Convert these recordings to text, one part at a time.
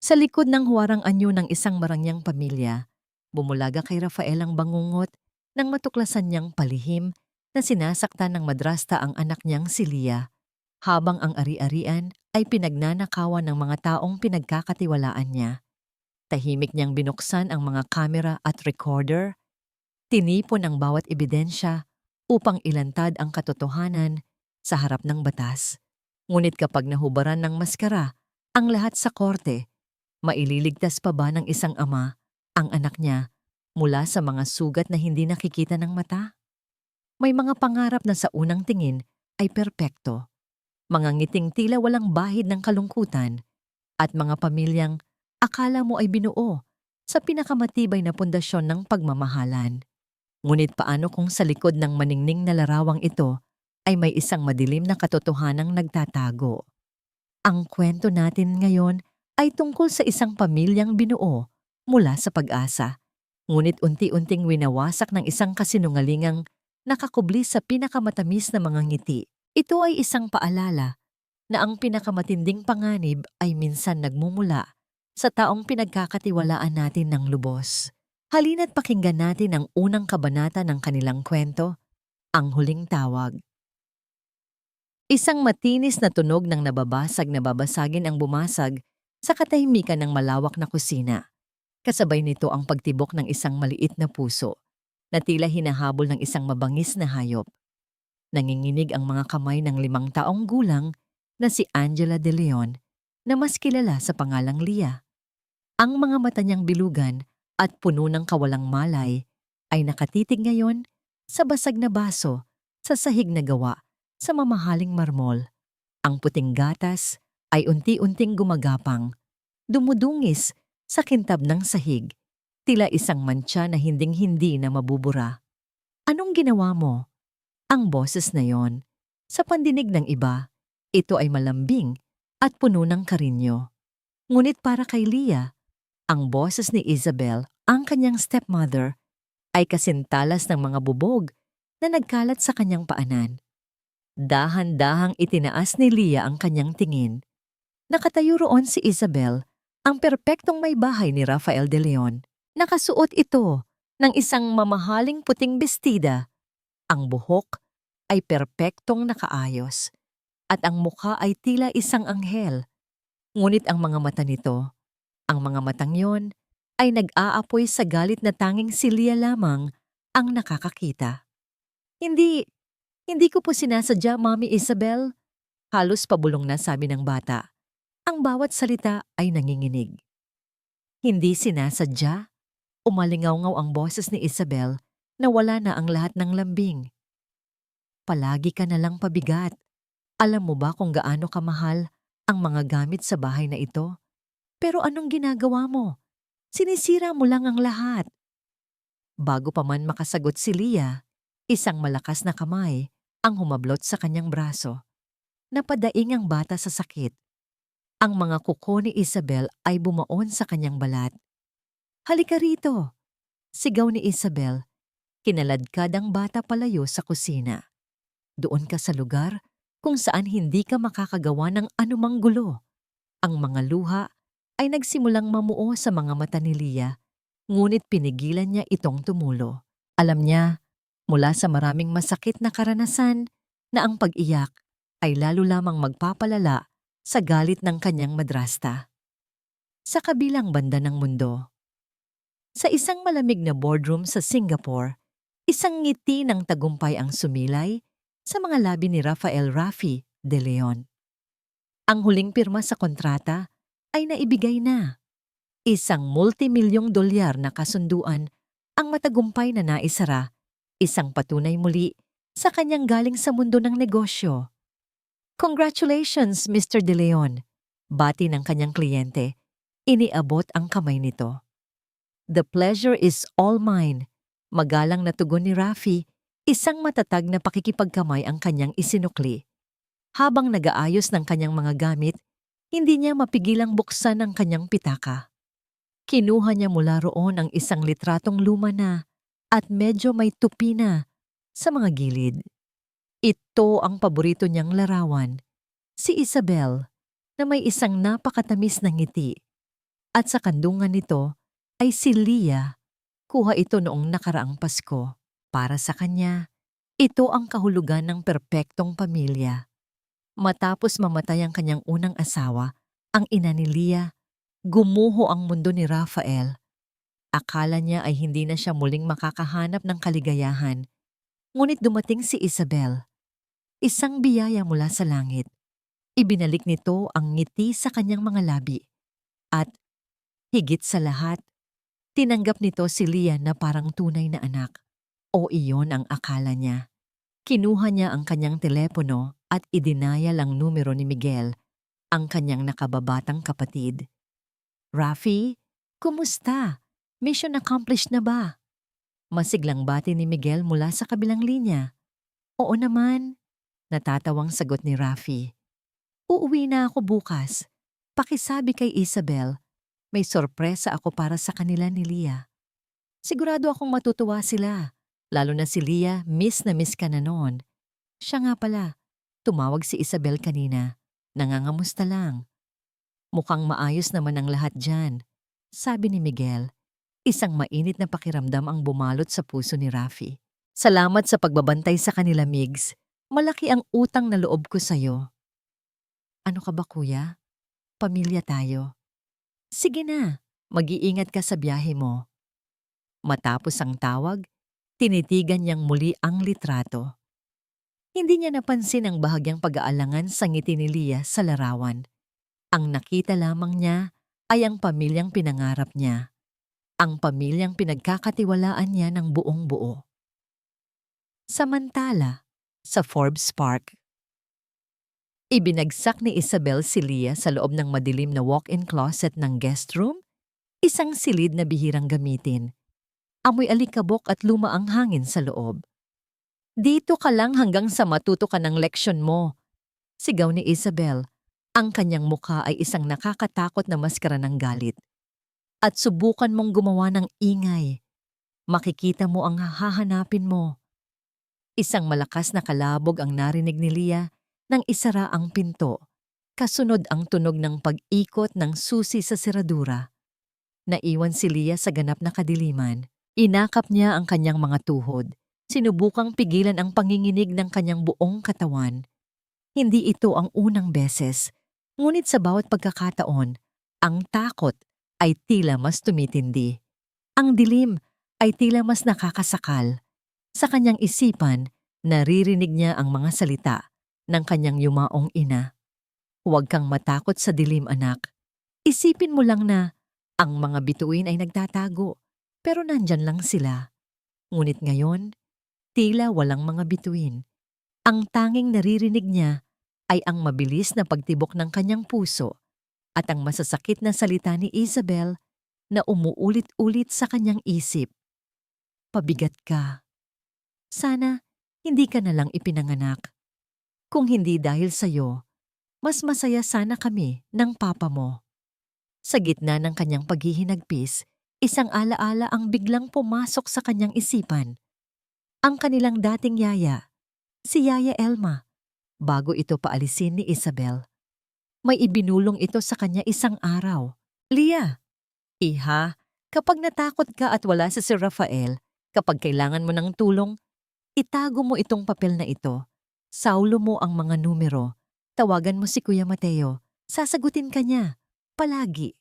Sa likod ng huwarang anyo ng isang marangyang pamilya, bumulaga kay Rafael ang bangungot nang matuklasan niyang palihim na sinasaktan ng madrasta ang anak niyang si Lia, habang ang ari-arian ay pinagnanakawan ng mga taong pinagkakatiwalaan niya. Tahimik niyang binuksan ang mga kamera at recorder, tinipon ang bawat ebidensya upang ilantad ang katotohanan sa harap ng batas. Ngunit kapag nahubaran ng maskara ang lahat sa korte, maililigtas pa ba ng isang ama ang anak niya mula sa mga sugat na hindi nakikita ng mata? May mga pangarap na sa unang tingin ay perpekto, mga ngiting tila walang bahid ng kalungkutan, at mga pamilyang akala mo ay binuo sa pinakamatibay na pundasyon ng pagmamahalan. Ngunit paano kung sa likod ng maningning na larawang ito ay may isang madilim na katotohanang nagtatago? Ang kwento natin ngayon ay tungkol sa isang pamilyang binuo mula sa pag-asa, ngunit unti-unting winawasak ng isang kasinungalingang nakakubli sa pinakamatamis na mga ngiti. Ito ay isang paalala na ang pinakamatinding panganib ay minsan nagmumula sa taong pinagkakatiwalaan natin ng lubos. Halina't pakinggan natin ang unang kabanata ng kanilang kwento, Ang Huling Tawag. Isang matinis na tunog ng nababasag na babasagin ang bumasag sa katahimikan ng malawak na kusina. Kasabay nito ang pagtibok ng isang maliit na puso na tila hinahabol ng isang mabangis na hayop. Nanginginig ang mga kamay ng 5 taong gulang na si Angela De Leon, na mas kilala sa pangalang Lia. Ang mga mata niyang bilugan at puno ng kawalang malay ay nakatitig ngayon sa basag na baso sa sahig na gawa sa mamahaling marmol. Ang puting gatas ay unti-unting gumagapang, dumudungis sa kintab ng sahig, tila isang mantsa na hinding-hindi na mabubura. Anong ginawa mo? Ang boses na yon. Sa pandinig ng iba, ito ay malambing at puno ng karinyo. Ngunit para kay Lia, ang boses ni Isabel, ang kanyang stepmother, ay kasintalas ng mga bubog na nagkalat sa kanyang paanan. Dahan-dahang itinaas ni Lia ang kanyang tingin. Nakatayo roon si Isabel, ang perpektong may bahay ni Rafael De Leon. Nakasuot ito ng isang mamahaling puting bestida. Ang buhok ay perpektong nakaayos at ang mukha ay tila isang anghel. Ngunit ang mga mata nito, ang mga matang yon, ay nag-aapoy sa galit na tanging si Lia lamang ang nakakakita. Hindi ko po sinasadya, Mami Isabel. Halos pabulong na sabi ng bata. Ang bawat salita ay nanginginig. Hindi sinasadya? Umalingaw-ngaw ang boses ni Isabel na wala na ang lahat ng lambing. Palagi ka na lang pabigat. Alam mo ba kung gaano kamahal ang mga gamit sa bahay na ito? Pero anong ginagawa mo? Sinisira mo lang ang lahat. Bago pa man makasagot si Lia, isang malakas na kamay ang humablot sa kanyang braso. Napadaing ang bata sa sakit. Ang mga kuko ni Isabel ay bumaon sa kanyang balat. Halika rito! Sigaw ni Isabel. Kinaladkad ang bata palayo sa kusina. Doon ka sa lugar kung saan hindi ka makakagawa ng anumang gulo. Ang mga luha ay nagsimulang mamuo sa mga mata ni Lia, ngunit pinigilan niya itong tumulo. Alam niya, mula sa maraming masakit na karanasan, na ang pag-iyak ay lalo lamang magpapalala sa galit ng kanyang madrasta. Sa kabilang banda ng mundo. Sa isang malamig na boardroom sa Singapore, isang ngiti ng tagumpay ang sumilay sa mga labi ni Rafael Rafi De Leon. Ang huling pirma sa kontrata ay naibigay na. Isang multimilyong dolyar na kasunduan ang matagumpay na naisara, isang patunay muli sa kanyang galing sa mundo ng negosyo. Congratulations, Mr. De Leon, bati ng kanyang kliyente. Iniabot ang kamay nito. The pleasure is all mine. Magalang na tugon ni Rafi, isang matatag na pakikipagkamay ang kanyang isinukli. Habang nag-aayos ng kanyang mga gamit, hindi niya mapigilang buksan ang kanyang pitaka. Kinuha niya mula roon ang isang litratong luma na at medyo may tupi na sa mga gilid. Ito ang paborito niyang larawan, si Isabel, na may isang napakatamis na ngiti. At sa kandungan nito ay si Leah. Kuha ito noong nakaraang Pasko. Para sa kanya, ito ang kahulugan ng perpektong pamilya. Matapos mamatay ang kanyang unang asawa, ang ina ni Leah, gumuho ang mundo ni Rafael. Akala niya ay hindi na siya muling makakahanap ng kaligayahan. Ngunit dumating si Isabel, isang biyaya mula sa langit. Ibinalik nito ang ngiti sa kanyang mga labi. At higit sa lahat, tinanggap nito si Leah na parang tunay na anak. O iyon ang akala niya. Kinuha niya ang kanyang telepono at idinayal ang numero ni Miguel, ang kanyang nakababatang kapatid. "Rafi, kumusta? Mission accomplished na ba?" Masiglang bati ni Miguel mula sa kabilang linya. "Oo naman," natatawang sagot ni Rafi. "Uuwi na ako bukas. Pakisabi kay Isabel, may sorpresa ako para sa kanila ni Leah. Sigurado akong matutuwa sila, lalo na si Leah, miss na miss ka na noon." Siya nga pala, tumawag si Isabel kanina. Nangangamusta lang. "Mukhang maayos naman ang lahat dyan," sabi ni Miguel. Isang mainit na pakiramdam ang bumalot sa puso ni Rafi. "Salamat sa pagbabantay sa kanila, Migs. Malaki ang utang na loob ko sa'yo." "Ano ka ba, kuya? Pamilya tayo." "Sige na, mag-iingat ka sa biyahe mo." Matapos ang tawag, tinitigan niyang muli ang litrato. Hindi niya napansin ang bahagyang pag-aalangan sa ngiti ni Leah sa larawan. Ang nakita lamang niya ay ang pamilyang pinangarap niya. Ang pamilyang pinagkakatiwalaan niya ng buong buo. Samantala, sa Forbes Park, ibinagsak ni Isabel si Leah sa loob ng madilim na walk-in closet ng guest room, isang silid na bihirang gamitin. Amoy alikabok at luma ang hangin sa loob. "Dito ka lang hanggang sa matuto ka ng leksyon mo," sigaw ni Isabel. Ang kanyang mukha ay isang nakakatakot na maskara ng galit. "At subukan mong gumawa ng ingay. Makikita mo ang hahanapin mo." Isang malakas na kalabog ang narinig ni Leah nang isara ang pinto. Kasunod ang tunog ng pag-ikot ng susi sa seradura. Naiwan si Leah sa ganap na kadiliman. Inakap niya ang kanyang mga tuhod. Sinubukang pigilan ang panginginig ng kanyang buong katawan. Hindi ito ang unang beses. Ngunit sa bawat pagkakataon, ang takot ay tila mas tumitindi. Ang dilim ay tila mas nakakasakal. Sa kanyang isipan, naririnig niya ang mga salita ng kanyang yumaong ina. "Huwag kang matakot sa dilim, anak. Isipin mo lang na ang mga bituin ay nagtatago, pero nandyan lang sila." Ngunit ngayon, tila walang mga bituin. Ang tanging naririnig niya ay ang mabilis na pagtibok ng kanyang puso at ang masasakit na salita ni Isabel na umuulit-ulit sa kanyang isip. "Pabigat ka. Sana hindi ka na lang ipinanganak. Kung hindi dahil sa'yo, mas masaya sana kami ng papa mo." Sa gitna ng kanyang paghihinagpis, isang alaala ang biglang pumasok sa kanyang isipan. Ang kanilang dating yaya, si Yaya Elma, bago ito paalisin ni Isabel. May ibinulong ito sa kanya isang araw. "Leah, iha, kapag natakot ka at wala si Sir Rafael, kapag kailangan mo ng tulong, itago mo itong papel na ito. Saulo mo ang mga numero. Tawagan mo si Kuya Mateo. Sasagutin ka niya. Palagi."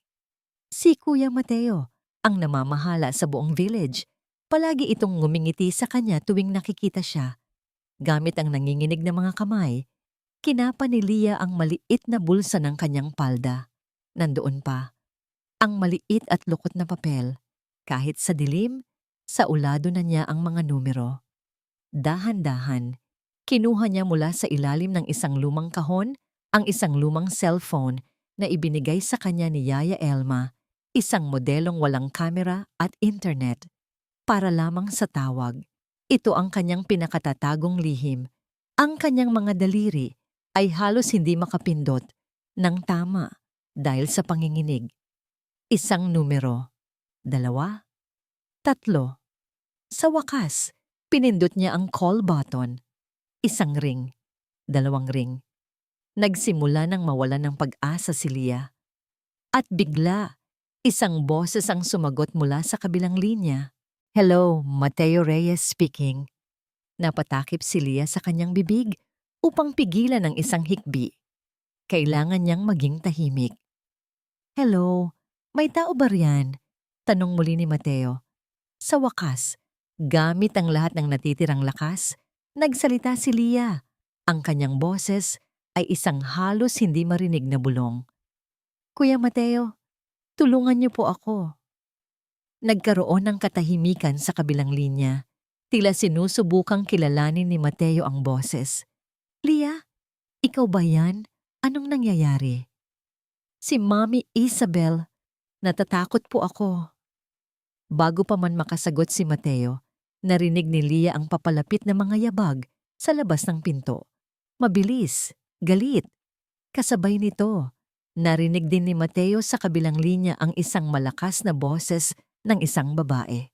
Si Kuya Mateo, ang namamahala sa buong village. Palagi itong ngumingiti sa kanya tuwing nakikita siya. Gamit ang nanginginig na mga kamay, kinapa ni Leah ang maliit na bulsa ng kanyang palda. Nandoon pa, ang maliit at lukot na papel. Kahit sa dilim, sa ulado na niya ang mga numero. Dahan-dahan, kinuha niya mula sa ilalim ng isang lumang kahon ang isang lumang cellphone na ibinigay sa kanya ni Yaya Elma, isang modelong walang kamera at internet. Para lamang sa tawag. Ito ang kanyang pinakatatagong lihim. Ang kanyang mga daliri ay halos hindi makapindot ng tama dahil sa panginginig. Isang numero, 2, 3. Sa wakas, pinindot niya ang call button. Isang ring, 2 ring. Nagsimula nang mawalan ng pag-asa si Leah. At bigla, Isang boses ang sumagot mula sa kabilang linya. Hello, Mateo Reyes speaking. Napatakip si Leah sa kanyang bibig upang pigilan ang isang hikbi. Kailangan niyang maging tahimik. Hello, may tao ba riyan? Tanong muli ni Mateo. Sa wakas, gamit ang lahat ng natitirang lakas, nagsalita si Leah. Ang kanyang boses ay isang halos hindi marinig na bulong. Kuya Mateo, tulungan niyo po ako. Nagkaroon ng katahimikan sa kabilang linya. Tila sinusubukang kilalanin ni Mateo ang boses. Leah, ikaw ba yan? Anong nangyayari? Si Mami Isabel, natatakot po ako. Bago pa man makasagot si Mateo, narinig ni Leah ang papalapit na mga yabag sa labas ng pinto. Mabilis, galit. Kasabay nito, narinig din ni Mateo sa kabilang linya ang isang malakas na boses ng isang babae.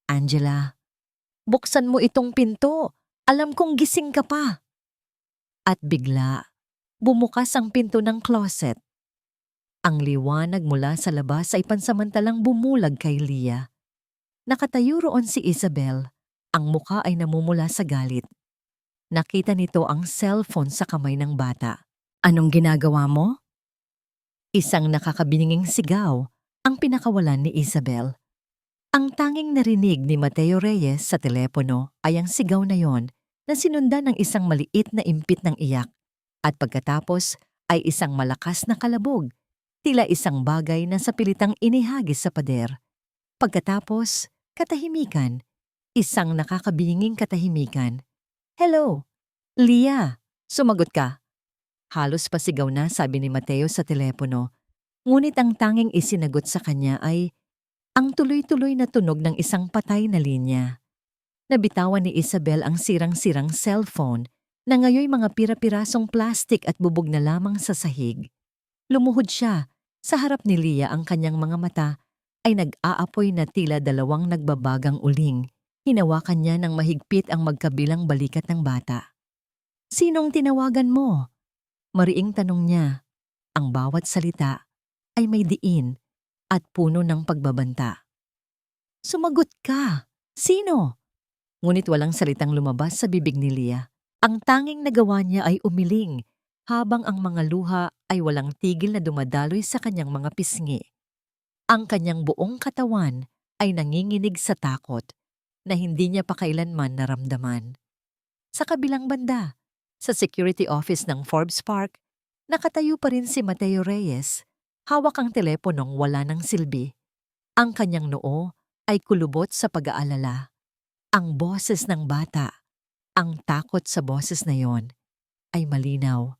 Angela, buksan mo itong pinto. Alam kong gising ka pa. At bigla, bumukas ang pinto ng closet. Ang liwanag mula sa labas ay pansamantalang bumulag kay Leah. Nakatayo roon si Isabel. Ang muka ay namumula sa galit. Nakita nito ang cellphone sa kamay ng bata. Anong ginagawa mo? Isang nakakabininging sigaw ang pinakawalan ni Isabel. Ang tanging narinig ni Mateo Reyes sa telepono ay ang sigaw na yon na sinundan ng isang maliit na impit ng iyak at pagkatapos ay isang malakas na kalabog, tila isang bagay na sa pilitang inihagis sa pader. Pagkatapos, katahimikan, isang nakakabinging katahimikan. Hello, Leah, sumagot ka. Halos pasigaw na sabi ni Mateo sa telepono, ngunit ang tanging isinagot sa kanya ay ang tuloy-tuloy na tunog ng isang patay na linya. Nabitawan ni Isabel ang sirang-sirang cellphone na ngayoy mga pira-pirasong plastik at bubog na lamang sa sahig. Lumuhod siya. Sa harap ni Leah ang kanyang mga mata ay nag-aapoy na tila dalawang nagbabagang uling. Hinawakan niya ng mahigpit ang magkabilang balikat ng bata. Sinong tinawagan mo? Mariing tanong niya. Ang bawat salita ay may diin at puno ng pagbabanta. Sumagot ka! Sino? Ngunit walang salitang lumabas sa bibig ni Leah. Ang tanging nagawa niya ay umiling habang ang mga luha ay walang tigil na dumadaloy sa kanyang mga pisngi. Ang kanyang buong katawan ay nanginginig sa takot na hindi niya pa kailanman naramdaman. Sa kabilang banda, sa security office ng Forbes Park, nakatayo pa rin si Mateo Reyes, hawak ang teleponong wala ng silbi. Ang kanyang noo ay kulubot sa pag-aalala. Ang boses ng bata, ang takot sa boses na yon, ay malinaw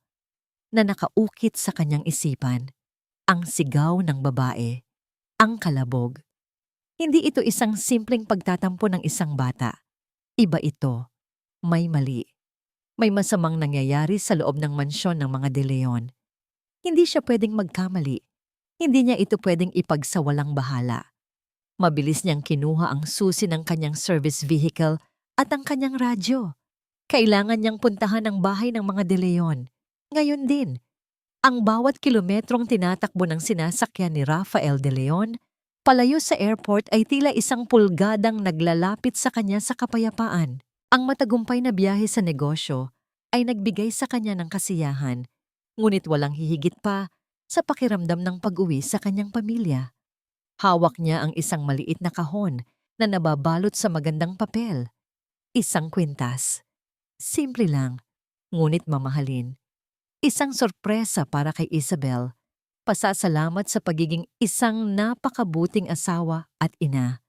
na nakaukit sa kanyang isipan. Ang sigaw ng babae, ang kalabog. Hindi ito isang simpleng pagtatampo ng isang bata. Iba ito. May mali. May masamang nangyayari sa loob ng mansyon ng mga De Leon. Hindi siya pwedeng magkamali. Hindi niya ito pwedeng ipagsawalang bahala. Mabilis niyang kinuha ang susi ng kanyang service vehicle at ang kanyang radyo. Kailangan niyang puntahan ang bahay ng mga De Leon. Ngayon din, ang bawat kilometrong tinatakbo ng sinasakyan ni Rafael De Leon palayo sa airport ay tila isang pulgadang naglalapit sa kanya sa kapayapaan. Ang matagumpay na biyahe sa negosyo ay nagbigay sa kanya ng kasiyahan, ngunit walang hihigit pa sa pakiramdam ng pag-uwi sa kanyang pamilya. Hawak niya ang isang maliit na kahon na nababalot sa magandang papel. Isang kwintas. Simple lang, ngunit mamahalin. Isang sorpresa para kay Isabel. Pasasalamat sa pagiging isang napakabuting asawa at ina.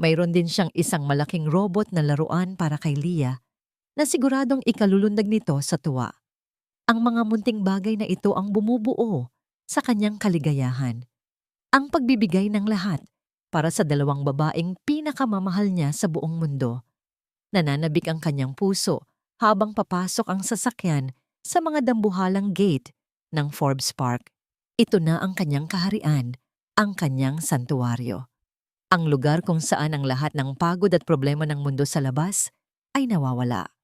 Mayroon din siyang isang malaking robot na laruan para kay Leah na siguradong ikalulundag nito sa tuwa. Ang mga munting bagay na ito ang bumubuo sa kanyang kaligayahan. Ang pagbibigay ng lahat para sa dalawang babaeng pinakamamahal niya sa buong mundo. Nananabik ang kanyang puso habang papasok ang sasakyan sa mga dambuhalang gate ng Forbes Park. Ito na ang kanyang kaharian, ang kanyang santuwaryo. Ang lugar kung saan ang lahat ng pagod at problema ng mundo sa labas ay nawawala.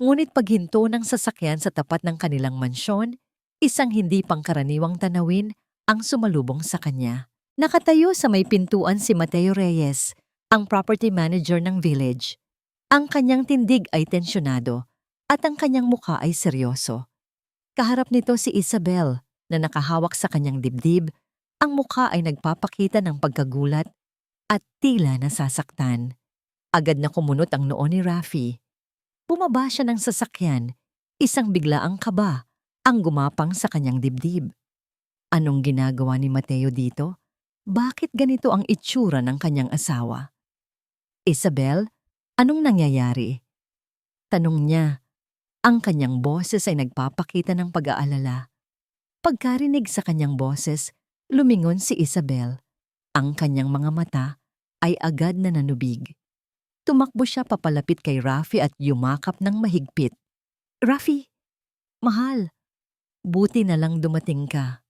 Ngunit paghinto ng sasakyan sa tapat ng kanilang mansyon, isang hindi pangkaraniwang tanawin ang sumalubong sa kanya. Nakatayo sa may pintuan si Mateo Reyes, ang property manager ng village. Ang kanyang tindig ay tensyonado at ang kanyang mukha ay seryoso. Kaharap nito si Isabel na nakahawak sa kanyang dibdib, ang mukha ay nagpapakita ng pagkagulat at tila nasasaktan. Agad na kumunot ang noo ni Rafi. Bumaba siya ng sasakyan, isang biglaang kaba ang gumapang sa kanyang dibdib. Anong ginagawa ni Mateo dito? Bakit ganito ang itsura ng kanyang asawa? Isabel, anong nangyayari? Tanong niya. Ang kanyang boses ay nagpapakita ng pag-aalala. Pagkarinig sa kanyang boses, lumingon si Isabel. Ang kanyang mga mata ay agad na nanubig. Tumakbo siya papalapit kay Rafi at yumakap ng mahigpit. Rafi, mahal, buti na lang dumating ka.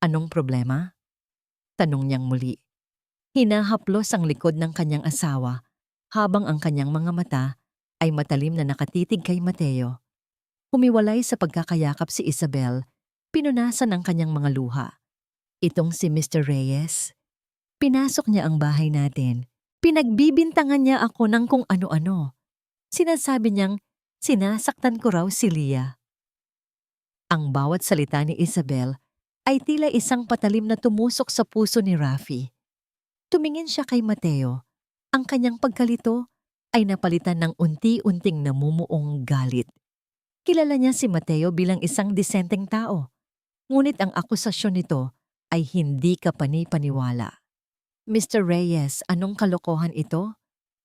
Anong problema? Tanong niyang muli. Hinahaplos ang likod ng kanyang asawa habang ang kanyang mga mata ay matalim na nakatitig kay Mateo. Humiwalay sa pagkakayakap si Isabel, pinunasan ang kanyang mga luha. Itong si Mr. Reyes. Pinasok niya ang bahay natin. Pinagbibintangan niya ako ng kung ano-ano. Sinasabi niyang sinasaktan ko raw si Leah. Ang bawat salita ni Isabel ay tila isang patalim na tumusok sa puso ni Rafi. Tumingin siya kay Mateo. Ang kanyang pagkalito ay napalitan ng unti-unting namumuong galit. Kilala niya si Mateo bilang isang disenteng tao. Ngunit ang akusasyon nito ay hindi kapani-paniwala. Mr. Reyes, anong kalokohan ito?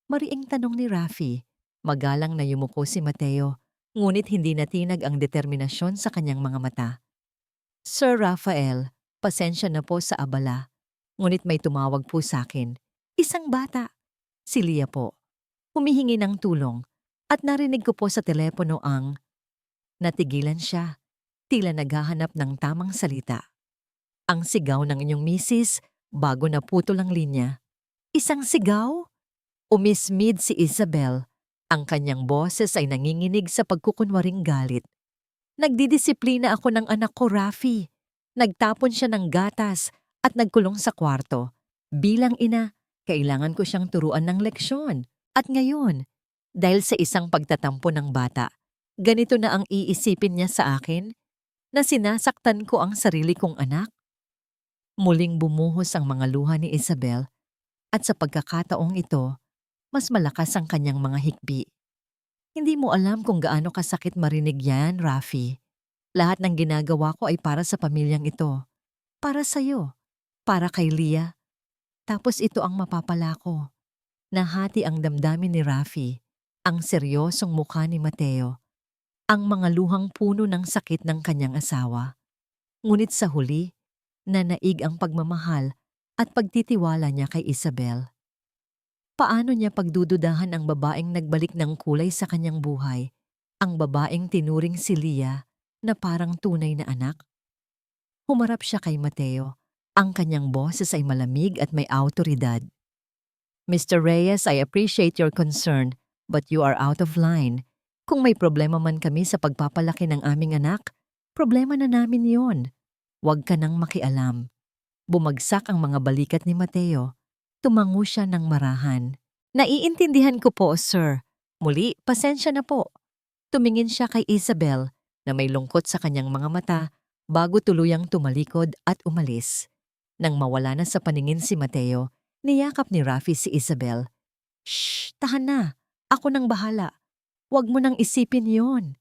Mariing tanong ni Rafi. Magalang na yumuko si Mateo, ngunit hindi natinag ang determinasyon sa kanyang mga mata. Sir Rafael, pasensya na po sa abala. Ngunit may tumawag po sa akin. Isang bata. Si Leah po. Humihingi ng tulong at narinig ko po sa telepono ang... Natigilan siya, tila naghahanap ng tamang salita. Ang sigaw ng inyong misis bago naputol ang linya. Isang sigaw? Umismid si Isabel. Ang kanyang boses ay nanginginig sa pagkukunwaring galit. Nagdidisiplina ako ng anak ko, Rafi. Nagtapon siya ng gatas at nagkulong sa kwarto. Bilang ina, kailangan ko siyang turuan ng leksyon. At ngayon, dahil sa isang pagtatampo ng bata, ganito na ang iisipin niya sa akin na sinasaktan ko ang sarili kong anak? Muling bumuhos ang mga luha ni Isabel at sa pagkakataong ito, mas malakas ang kanyang mga hikbi. Hindi mo alam kung gaano kasakit marinig yan, Rafi. Lahat ng ginagawa ko ay para sa pamilyang ito. Para sa'yo. Para kay Leah. Tapos ito ang mapapala ko. Nahati ang damdamin ni Rafi. Ang seryosong mukha ni Mateo. Ang mga luhang puno ng sakit ng kanyang asawa. Ngunit sa huli, nanaig ang pagmamahal at pagtitiwala niya kay Isabel. Paano niya pagdududahan ang babaeng nagbalik ng kulay sa kanyang buhay, ang babaeng tinuring si Leah na parang tunay na anak? Humarap siya kay Mateo. Ang kanyang boses ay malamig at may awtoridad. Mr. Reyes, I appreciate your concern, but you are out of line. Kung may problema man kami sa pagpapalaki ng aming anak, problema na namin yon. Huwag ka nang makialam. Bumagsak ang mga balikat ni Mateo. Tumango siya ng marahan. Naiintindihan ko po, sir. Muli, pasensya na po. Tumingin siya kay Isabel na may lungkot sa kanyang mga mata bago tuluyang tumalikod at umalis. Nang mawala na sa paningin si Mateo, niyakap ni Rafi si Isabel. Shh, tahan na. Ako nang bahala. Huwag mo nang isipin yon.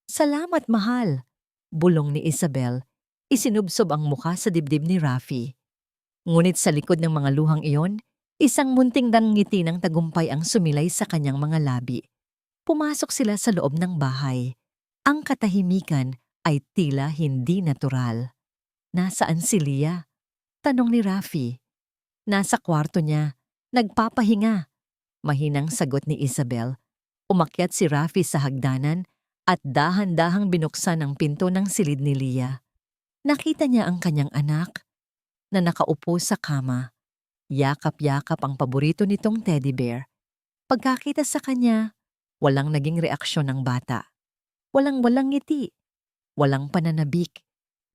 Salamat, mahal. Bulong ni Isabel. Isinubsob ang mukha sa dibdib ni Rafi. Ngunit sa likod ng mga luhang iyon, isang munting ngiti ng tagumpay ang sumilay sa kanyang mga labi. Pumasok sila sa loob ng bahay. Ang katahimikan ay tila hindi natural. Nasaan si Leah? Tanong ni Rafi. Nasa kwarto niya. Nagpapahinga. Mahinang sagot ni Isabel. Umakyat si Rafi sa hagdanan at dahan-dahang binuksan ang pinto ng silid ni Leah. Nakita niya ang kanyang anak na nakaupo sa kama. Yakap-yakap ang paborito nitong teddy bear. Pagkakita sa kanya, walang naging reaksyon ng bata. Walang-walang ngiti. Walang pananabik.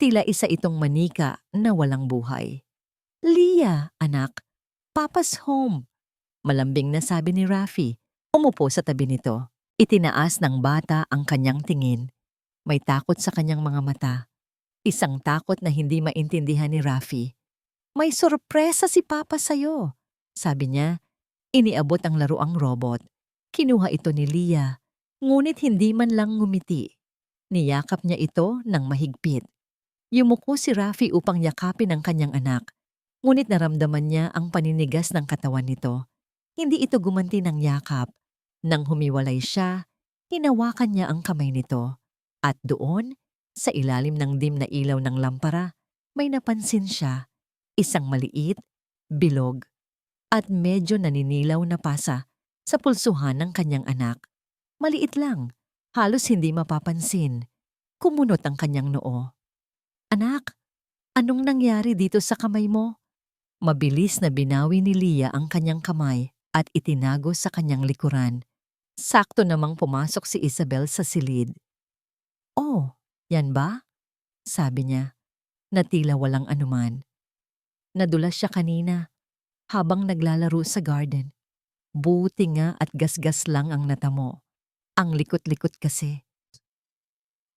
Tila isa itong manika na walang buhay. Leah, anak, Papa's home. Malambing na sabi ni Rafi. Umupo sa tabi nito. Itinaas ng bata ang kanyang tingin. May takot sa kanyang mga mata. Isang takot na hindi maintindihan ni Rafi. May sorpresa si Papa sa'yo. Sabi niya, iniabot ang laruang robot. Kinuha ito ni Leah, ngunit hindi man lang ngumiti. Niyakap niya ito ng mahigpit. Yumuko si Rafi upang yakapin ang kanyang anak, ngunit naramdaman niya ang paninigas ng katawan nito. Hindi ito gumanti ng yakap. Nang humiwalay siya, hinawakan niya ang kamay nito. At doon, sa ilalim ng dim na ilaw ng lampara, may napansin siya. Isang maliit, bilog, at medyo naninilaw na pasa sa pulsuhan ng kanyang anak. Maliit lang, halos hindi mapapansin. Kumunot ang kanyang noo. Anak, anong nangyari dito sa kamay mo? Mabilis na binawi ni Leah ang kanyang kamay at itinago sa kanyang likuran. Sakto namang pumasok si Isabel sa silid. Oh, yan ba? Sabi niya, na tila walang anuman. Nadulas siya kanina habang naglalaro sa garden. Buti nga at gasgas lang ang natamo. Ang likot-likot kasi.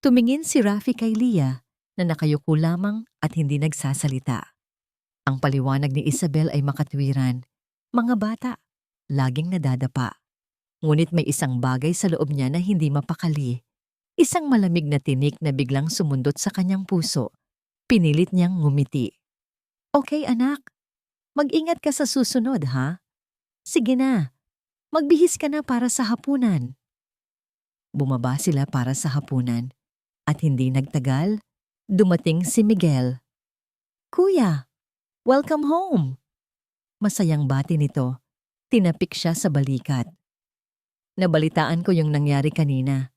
Tumingin si Rafi kay Leah na nakayuko lamang at hindi nagsasalita. Ang paliwanag ni Isabel ay makatwiran. Mga bata, laging nadadapa. Ngunit may isang bagay sa loob niya na hindi mapakali. Isang malamig na tinik na biglang sumundot sa kanyang puso. Pinilit niyang ngumiti. Okay anak, mag-ingat ka sa susunod ha? Sige na, magbihis ka na para sa hapunan. Bumaba sila para sa hapunan at hindi nagtagal, dumating si Miguel. Kuya, welcome home! Masayang bati nito, tinapik siya sa balikat. Nabalitaan ko yung nangyari kanina.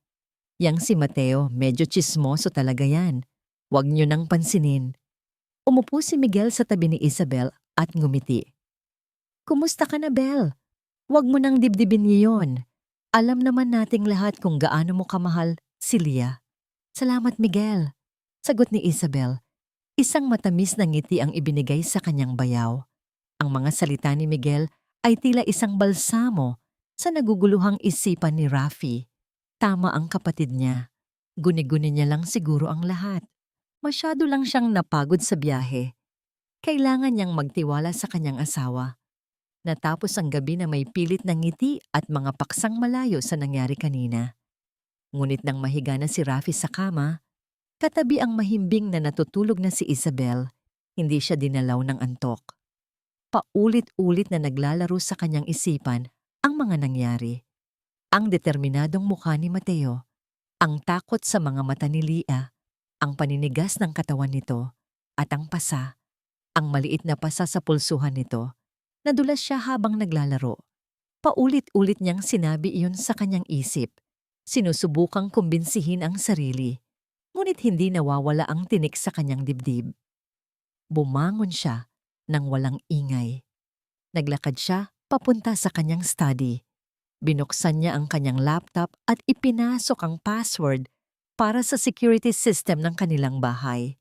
Yang si Mateo, medyo tsismoso talaga yan. Huwag niyo nang pansinin. Umupo si Miguel sa tabi ni Isabel at ngumiti. Kumusta ka na, Bel? Huwag mo nang dibdibin niyo yon. Alam naman nating lahat kung gaano mo kamahal si Leah. Salamat, Miguel. Sagot ni Isabel. Isang matamis na ngiti ang ibinigay sa kanyang bayaw. Ang mga salita ni Miguel ay tila isang balsamo sa naguguluhang isipan ni Rafi. Tama ang kapatid niya. Guni-guni niya lang siguro ang lahat. Masyado lang siyang napagod sa biyahe. Kailangan niyang magtiwala sa kanyang asawa. Natapos ang gabi na may pilit na ngiti at mga paksang malayo sa nangyari kanina. Ngunit nang mahiga na si Rafi sa kama, katabi ang mahimbing na natutulog na si Isabel, hindi siya dinalaw ng antok. Paulit-ulit na naglalaro sa kanyang isipan ang mga nangyari. Ang determinadong mukha ni Mateo, ang takot sa mga mata ni Leah, ang paninigas ng katawan nito, at ang pasa, ang maliit na pasa sa pulsuhan nito. Nadulas siya habang naglalaro. Paulit-ulit niyang sinabi iyon sa kanyang isip. Sinusubukang kumbinsihin ang sarili, ngunit hindi nawawala ang tinik sa kanyang dibdib. Bumangon siya nang walang ingay. Naglakad siya papunta sa kanyang study. Binuksan niya ang kanyang laptop at ipinasok ang password para sa security system ng kanilang bahay.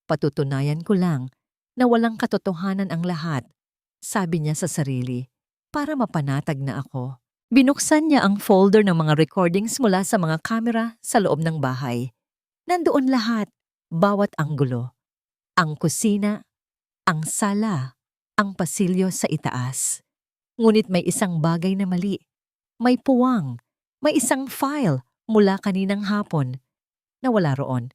Patutunayan ko lang na walang katotohanan ang lahat, sabi niya sa sarili, para mapanatag na ako. Binuksan niya ang folder ng mga recordings mula sa mga kamera sa loob ng bahay. Nandoon lahat, bawat anggulo. Ang kusina, ang sala, ang pasilyo sa itaas. Ngunit may isang bagay na mali. May puwang, may isang file mula kaninang hapon. Nawala roon.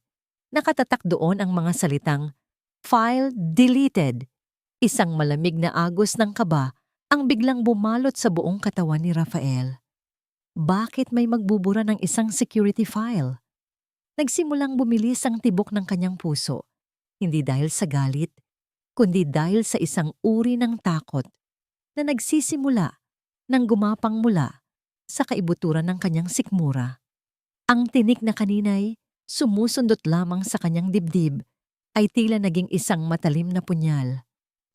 Nakatatak doon ang mga salitang, "File deleted." Isang malamig na agos ng kaba ang biglang bumalot sa buong katawan ni Rafael. Bakit may magbubura ng isang security file? Nagsimulang bumilis ang tibok ng kanyang puso, hindi dahil sa galit, kundi dahil sa isang uri ng takot na nagsisimula nang gumapang mula sa kaibuturan ng kanyang sikmura. Ang tinik na kaninay sumusundot lamang sa kanyang dibdib ay tila naging isang matalim na punyal.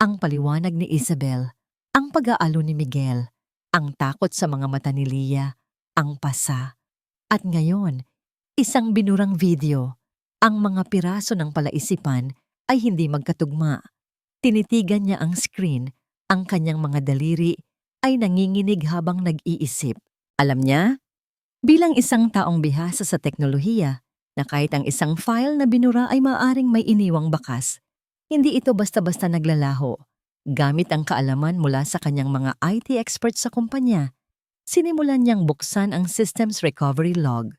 Ang paliwanag ni Isabel, ang pag-aalo ni Miguel, ang takot sa mga mata ni Leah, ang pasa. At ngayon, isang binurang video, ang mga piraso ng palaisipan ay hindi magkatugma. Tinitigan niya ang screen, ang kanyang mga daliri ay nanginginig habang nag-iisip. Alam niya, bilang isang taong bihasa sa teknolohiya, na kahit ang isang file na binura ay maaaring may iniwang bakas, hindi ito basta-basta naglalaho. Gamit ang kaalaman mula sa kanyang mga IT experts sa kumpanya, sinimulan niyang buksan ang Systems Recovery Log.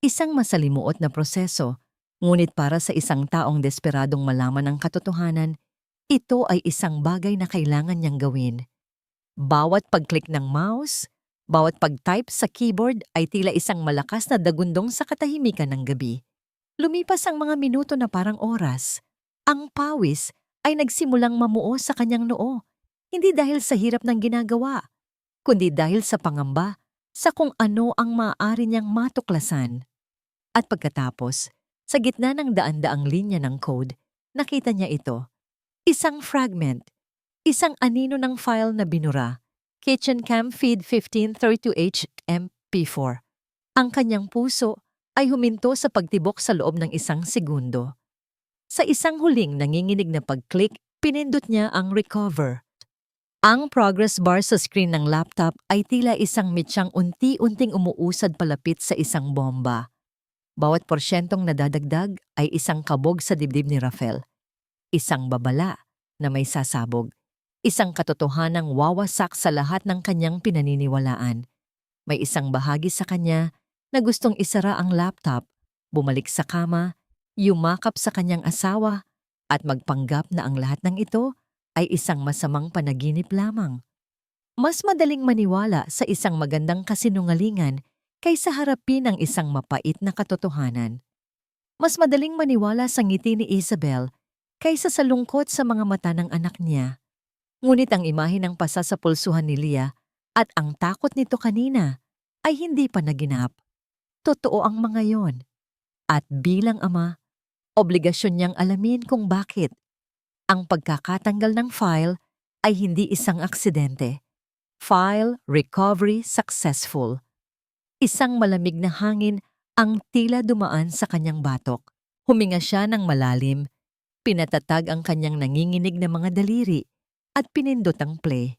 Isang masalimuot na proseso, ngunit para sa isang taong desperadong malaman ang katotohanan, ito ay isang bagay na kailangan niyang gawin. Bawat pag-click ng mouse, bawat pag-type sa keyboard ay tila isang malakas na dagundong sa katahimikan ng gabi. Lumipas ang mga minuto na parang oras. Ang pawis ay nagsimulang mamuo sa kanyang noo, hindi dahil sa hirap ng ginagawa, kundi dahil sa pangamba sa kung ano ang maaari niyang matuklasan. At pagkatapos, sa gitna ng daan-daang linya ng code, nakita niya ito. Isang fragment, isang anino ng file na binura, KitchenCam Feed 1532H MP4. Ang kanyang puso ay huminto sa pagtibok sa loob ng isang segundo. Sa isang huling nanginginig na pag-click, pinindot niya ang recover. Ang progress bar sa screen ng laptop ay tila isang mitsyang unti-unting umuusad palapit sa isang bomba. Bawat porsyentong nadadagdag ay isang kabog sa dibdib ni Rafael. Isang babala na may sasabog. Isang katotohanang wawasak sa lahat ng kanyang pinaniniwalaan. May isang bahagi sa kanya na gustong isara ang laptop, bumalik sa kama, yumakap sa kanyang asawa, at magpanggap na ang lahat ng ito ay isang masamang panaginip lamang. Mas madaling maniwala sa isang magandang kasinungalingan kaysa harapin ang isang mapait na katotohanan. Mas madaling maniwala sa ngiti ni Isabel kaysa sa lungkot sa mga mata ng anak niya. Ngunit ang imahe ng pasa sa pulsuhan ni Leah at ang takot nito kanina ay hindi pa naginap. Totoo ang mga yon. At bilang ama, obligasyon niyang alamin kung bakit. Ang pagkakatanggal ng file ay hindi isang aksidente. File recovery successful. Isang malamig na hangin ang tila dumaan sa kanyang batok. Huminga siya ng malalim. Pinatatag ang kanyang nanginginig na mga daliri at pinindot ang play.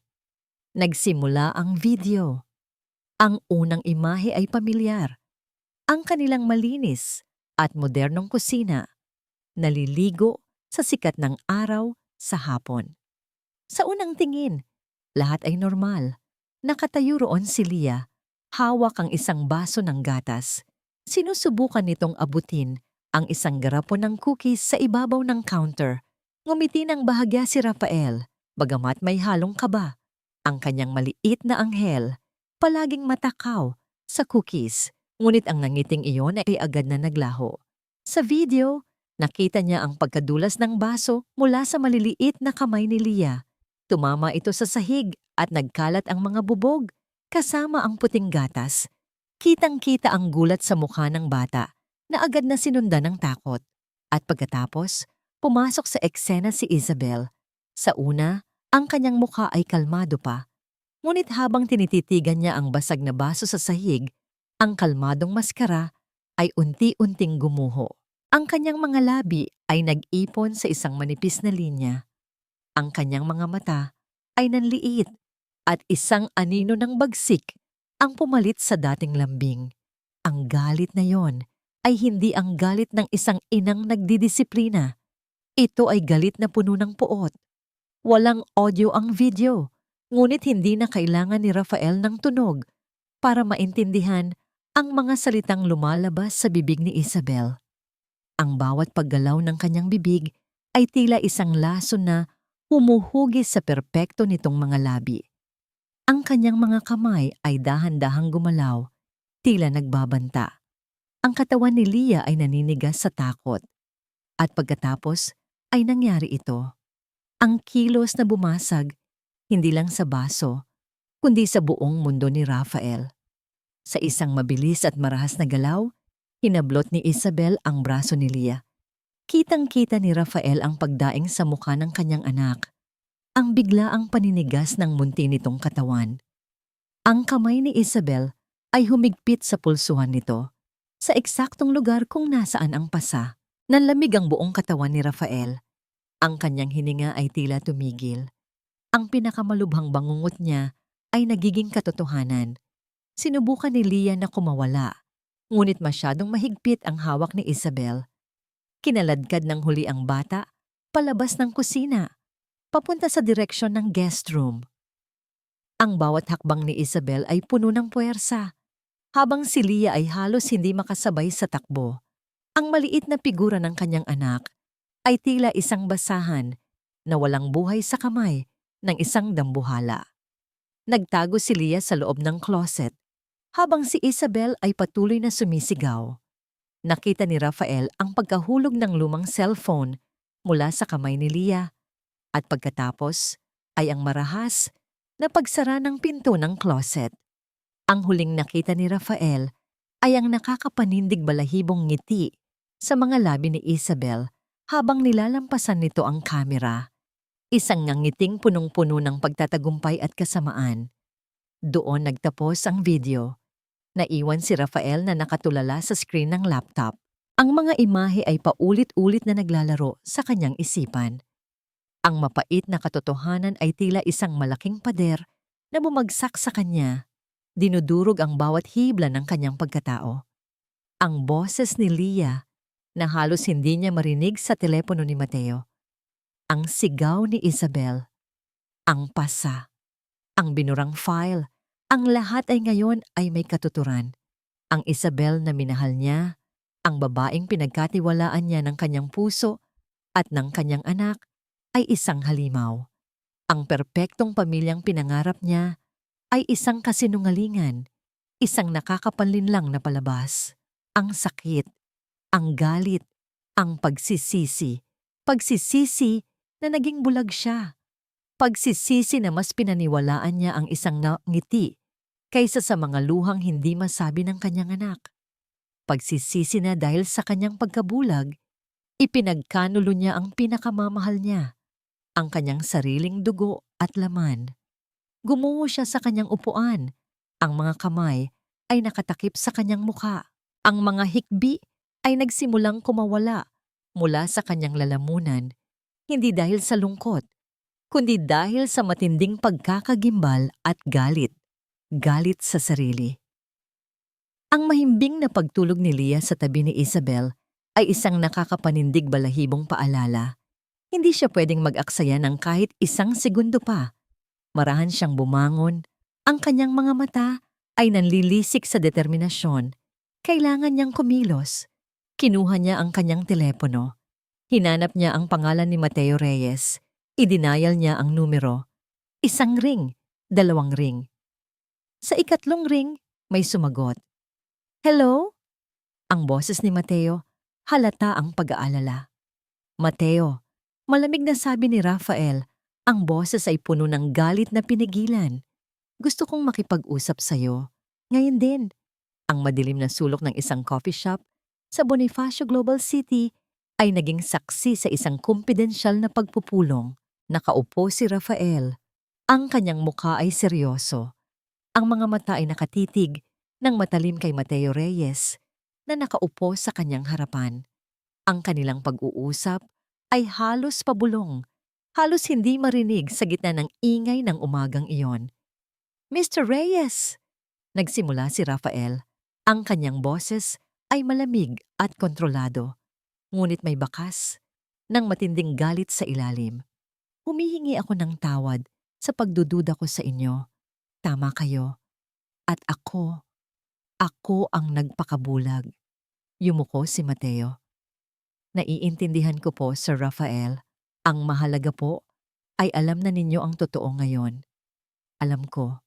Nagsimula ang video. Ang unang imahe ay pamilyar. Ang kanilang malinis at modernong kusina, naliligo sa sikat ng araw sa hapon. Sa unang tingin, lahat ay normal. Nakatayo roon si Leah, hawak ang isang baso ng gatas. Sinusubukan nitong abutin ang isang garapon ng cookies sa ibabaw ng counter. Ngumiti ng bahagya si Rafael, bagamat may halong kaba. Ang kanyang maliit na anghel, palaging matakaw sa cookies, ngunit ang nangiting iyon ay agad na naglaho. Sa video, nakita niya ang pagkadulas ng baso mula sa maliliit na kamay ni Leah. Tumama ito sa sahig at nagkalat ang mga bubog, kasama ang puting gatas. Kitang-kita ang gulat sa mukha ng bata na agad na sinundan ng takot. At pagkatapos, pumasok sa eksena si Isabel. Sa una, ang kanyang mukha ay kalmado pa. Ngunit habang tinititigan niya ang basag na baso sa sahig, ang kalmadong maskara ay unti-unting gumuho. Ang kanyang mga labi ay nag-ipon sa isang manipis na linya. Ang kanyang mga mata ay nanliit at isang anino ng bagsik ang pumalit sa dating lambing. Ang galit na yon ay hindi ang galit ng isang inang nagdidisiplina. Ito ay galit na puno ng puot. Walang audio ang video, ngunit hindi na kailangan ni Rafael ng tunog para maintindihan ang mga salitang lumalabas sa bibig ni Isabel. Ang bawat paggalaw ng kanyang bibig ay tila isang lason na humuhugis sa perpekto nitong mga labi. Ang kanyang mga kamay ay dahan-dahang gumalaw, tila nagbabanta. Ang katawan ni Leah ay naninigas sa takot. At pagkatapos ay nangyari ito. Ang kilos na bumasag, hindi lang sa baso, kundi sa buong mundo ni Rafael. Sa isang mabilis at marahas na galaw, hinablot ni Isabel ang braso ni Leah. Kitang-kita ni Rafael ang pagdaing sa mukha ng kanyang anak. Ang biglaang paninigas ng munti nitong katawan. Ang kamay ni Isabel ay humigpit sa pulsuhan nito, sa eksaktong lugar kung nasaan ang pasa. Nanlamig ang buong katawan ni Rafael. Ang kanyang hininga ay tila tumigil. Ang pinakamalubhang bangungot niya ay nagiging katotohanan. Sinubukan ni Leah na kumawala, ngunit masyadong mahigpit ang hawak ni Isabel. Kinaladkad ng huli ang bata, palabas ng kusina, papunta sa direksyon ng guest room. Ang bawat hakbang ni Isabel ay puno ng puwersa, habang si Leah ay halos hindi makasabay sa takbo. Ang maliit na figura ng kanyang anak ay tila isang basahan na walang buhay sa kamay ng isang dambuhala. Nagtago si Leah sa loob ng closet, habang si Isabel ay patuloy na sumisigaw. Nakita ni Rafael ang pagkahulog ng lumang cellphone mula sa kamay ni Leah, at pagkatapos ay ang marahas na pagsara ng pinto ng closet. Ang huling nakita ni Rafael ay ang nakakapanindig balahibong ngiti sa mga labi ni Isabel habang nilalampasan nito ang kamera. Isang ngangiting punong-puno ng pagtatagumpay at kasamaan. Doon nagtapos ang video. Naiwan si Rafael na nakatulala sa screen ng laptop. Ang mga imahe ay paulit-ulit na naglalaro sa kanyang isipan. Ang mapait na katotohanan ay tila isang malaking pader na bumagsak sa kanya. Dinudurog ang bawat hibla ng kanyang pagkatao. Ang boses ni Leah na halos hindi niya marinig sa telepono ni Mateo. Ang sigaw ni Isabel. Ang pasa. Ang binurang file. Ang lahat ay ngayon ay may katuturan. Ang Isabel na minahal niya, ang babaeng pinagkatiwalaan niya ng kanyang puso at ng kanyang anak, ay isang halimaw. Ang perpektong pamilyang pinangarap niya ay isang kasinungalingan, isang nakakapanlinlang na palabas. Ang sakit, ang galit, ang pagsisisi. Pagsisisi na naging bulag siya. Pagsisisi na mas pinaniwalaan niya ang isang ngiti kaysa sa mga luhang hindi masabi ng kanyang anak. Pagsisisi na dahil sa kanyang pagkabulag, ipinagkanulo niya ang pinakamamahal niya, ang kanyang sariling dugo at laman. Gumungo siya sa kanyang upuan. Ang mga kamay ay nakatakip sa kanyang mukha. Ang mga hikbi ay nagsimulang kumawala mula sa kanyang lalamunan, hindi dahil sa lungkot, kundi dahil sa matinding pagkakagimbal at galit. Galit sa sarili. Ang mahimbing na pagtulog ni Leah sa tabi ni Isabel ay isang nakakapanindig balahibong paalala. Hindi siya pwedeng mag-aksaya ng kahit isang segundo pa. Marahan siyang bumangon. Ang kanyang mga mata ay nanlilisik sa determinasyon. Kailangan niyang kumilos. Kinuha niya ang kanyang telepono. Hinanap niya ang pangalan ni Mateo Reyes. Idinayal niya ang numero. Isang ring, 2 ring. Sa ikatlong ring, may sumagot. Hello? Ang boses ni Mateo, halata ang pag-aalala. Mateo, malamig na sabi ni Rafael, ang boses ay puno ng galit na pinigilan. Gusto kong makipag-usap sa'yo. Ngayon din. Ang madilim na sulok ng isang coffee shop sa Bonifacio Global City ay naging saksi sa isang kumpidensyal na pagpupulong. Nakaupo si Rafael. Ang kanyang mukha ay seryoso. Ang mga mata ay nakatitig ng matalim kay Mateo Reyes na nakaupo sa kanyang harapan. Ang kanilang pag-uusap ay halos pabulong, halos hindi marinig sa gitna ng ingay ng umagang iyon. Mr. Reyes! Nagsimula si Rafael. Ang kanyang boses ay malamig at kontrolado, ngunit may bakas ng matinding galit sa ilalim. Humihingi ako ng tawad sa pagdududa ko sa inyo. Tama kayo. At ako ang nagpakabulag. Yumuko si Mateo. Naiintindihan ko po, Sir Rafael. Ang mahalaga po ay alam na ninyo ang totoo ngayon. Alam ko.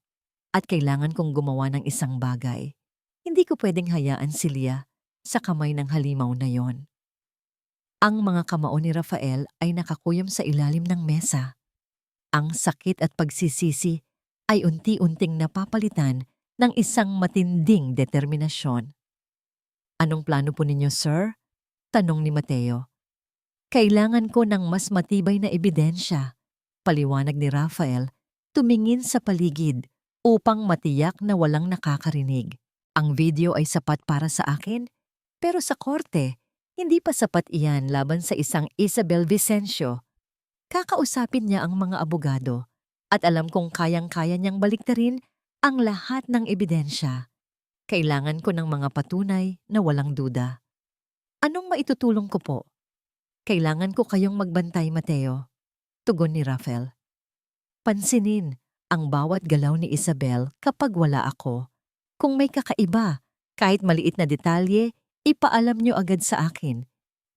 At kailangan kong gumawa ng isang bagay. Hindi ko pwedeng hayaan si Leah sa kamay ng halimaw na yon. Ang mga kamao ni Rafael ay nakakuyom sa ilalim ng mesa. Ang sakit at pagsisisi ay unti-unting napapalitan ng isang matinding determinasyon. Anong plano po ninyo, sir? Tanong ni Mateo. Kailangan ko ng mas matibay na ebidensya. Paliwanag ni Rafael, tumingin sa paligid upang matiyak na walang nakakarinig. Ang video ay sapat para sa akin, pero sa korte, hindi pa sapat iyan laban sa isang Isabel Vicencio Kakausapin niya ang mga abogado at alam kong kayang-kaya niyang baliktarin ang lahat ng ebidensya. Kailangan ko ng mga patunay na walang duda. Anong maitutulong ko po? Kailangan ko kayong magbantay, Mateo. Tugon ni Rafael. Pansinin ang bawat galaw ni Isabel kapag wala ako. Kung may kakaiba, kahit maliit na detalye, ipaalam niyo agad sa akin.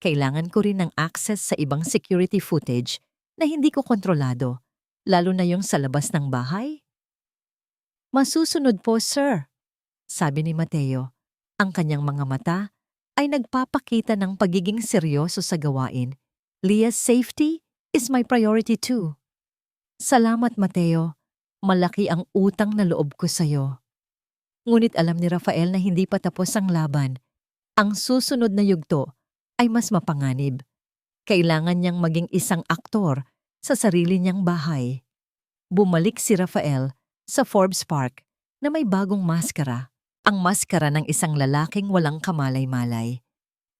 Kailangan ko rin ng access sa ibang security footage na hindi ko kontrolado, lalo na yung sa labas ng bahay. Masusunod po, sir, sabi ni Mateo. Ang kanyang mga mata ay nagpapakita ng pagiging seryoso sa gawain. Leah's safety is my priority too. Salamat, Mateo. Malaki ang utang na loob ko sa'yo. Ngunit alam ni Rafael na hindi pa tapos ang laban. Ang susunod na yugto ay mas mapanganib. Kailangan niyang maging isang aktor sa sarili niyang bahay. Bumalik si Rafael sa Forbes Park na may bagong maskara. Ang maskara ng isang lalaking walang kamalay-malay.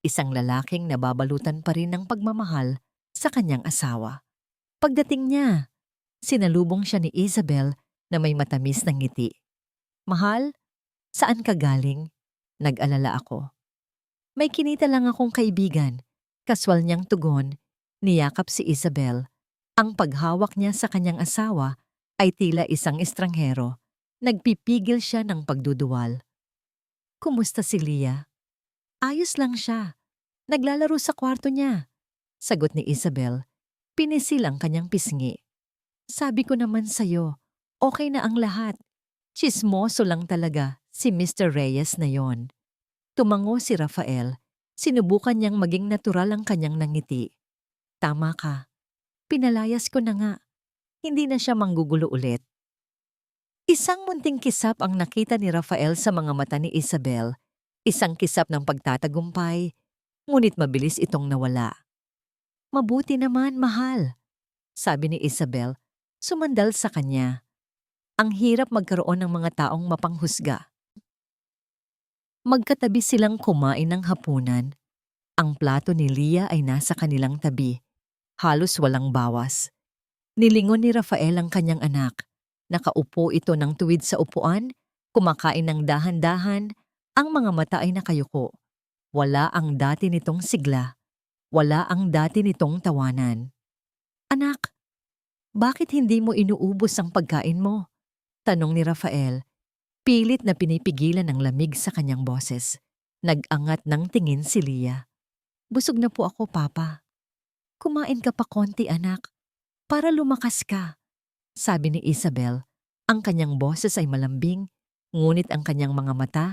Isang lalaking nababalutan pa rin ng pagmamahal sa kanyang asawa. Pagdating niya, sinalubong siya ni Isabel na may matamis na ngiti. Mahal, saan ka galing? Nag-alala ako. May kinita lang akong kaibigan. Kaswal niyang tugon, niyakap si Isabel. Ang paghawak niya sa kanyang asawa ay tila isang estranghero. Nagpipigil siya ng pagduduwal. Kumusta si Leah? Ayos lang siya. Naglalaro sa kwarto niya. Sagot ni Isabel. Pinisil ang kanyang pisngi. Sabi ko naman sa'yo, okay na ang lahat. Tsismoso lang talaga si Mr. Reyes na yon. Tumango si Rafael. Sinubukan niyang maging natural ang kanyang nangiti. Tama ka. Pinalayas ko na nga. Hindi na siya manggugulo ulit. Isang munting kisap ang nakita ni Rafael sa mga mata ni Isabel. Isang kisap ng pagtatagumpay, ngunit mabilis itong nawala. Mabuti naman, mahal, sabi ni Isabel, sumandal sa kanya. Ang hirap magkaroon ng mga taong mapanghusga. Magkatabi silang kumain ng hapunan. Ang plato ni Leah ay nasa kanilang tabi. Halos walang bawas. Nilingon ni Rafael ang kanyang anak. Nakaupo ito ng tuwid sa upuan, kumakain ng dahan-dahan, ang mga mata ay nakayuko. Wala ang dati nitong sigla. Wala ang dati nitong tawanan. Anak, bakit hindi mo inuubos ang pagkain mo? Tanong ni Rafael. Pilit na pinipigilan ng lamig sa kanyang boses. Nag-angat ng tingin si Leah. Busog na po ako, Papa. Kumain ka pa konti, anak, para lumakas ka. Sabi ni Isabel, ang kanyang boses ay malambing, ngunit ang kanyang mga mata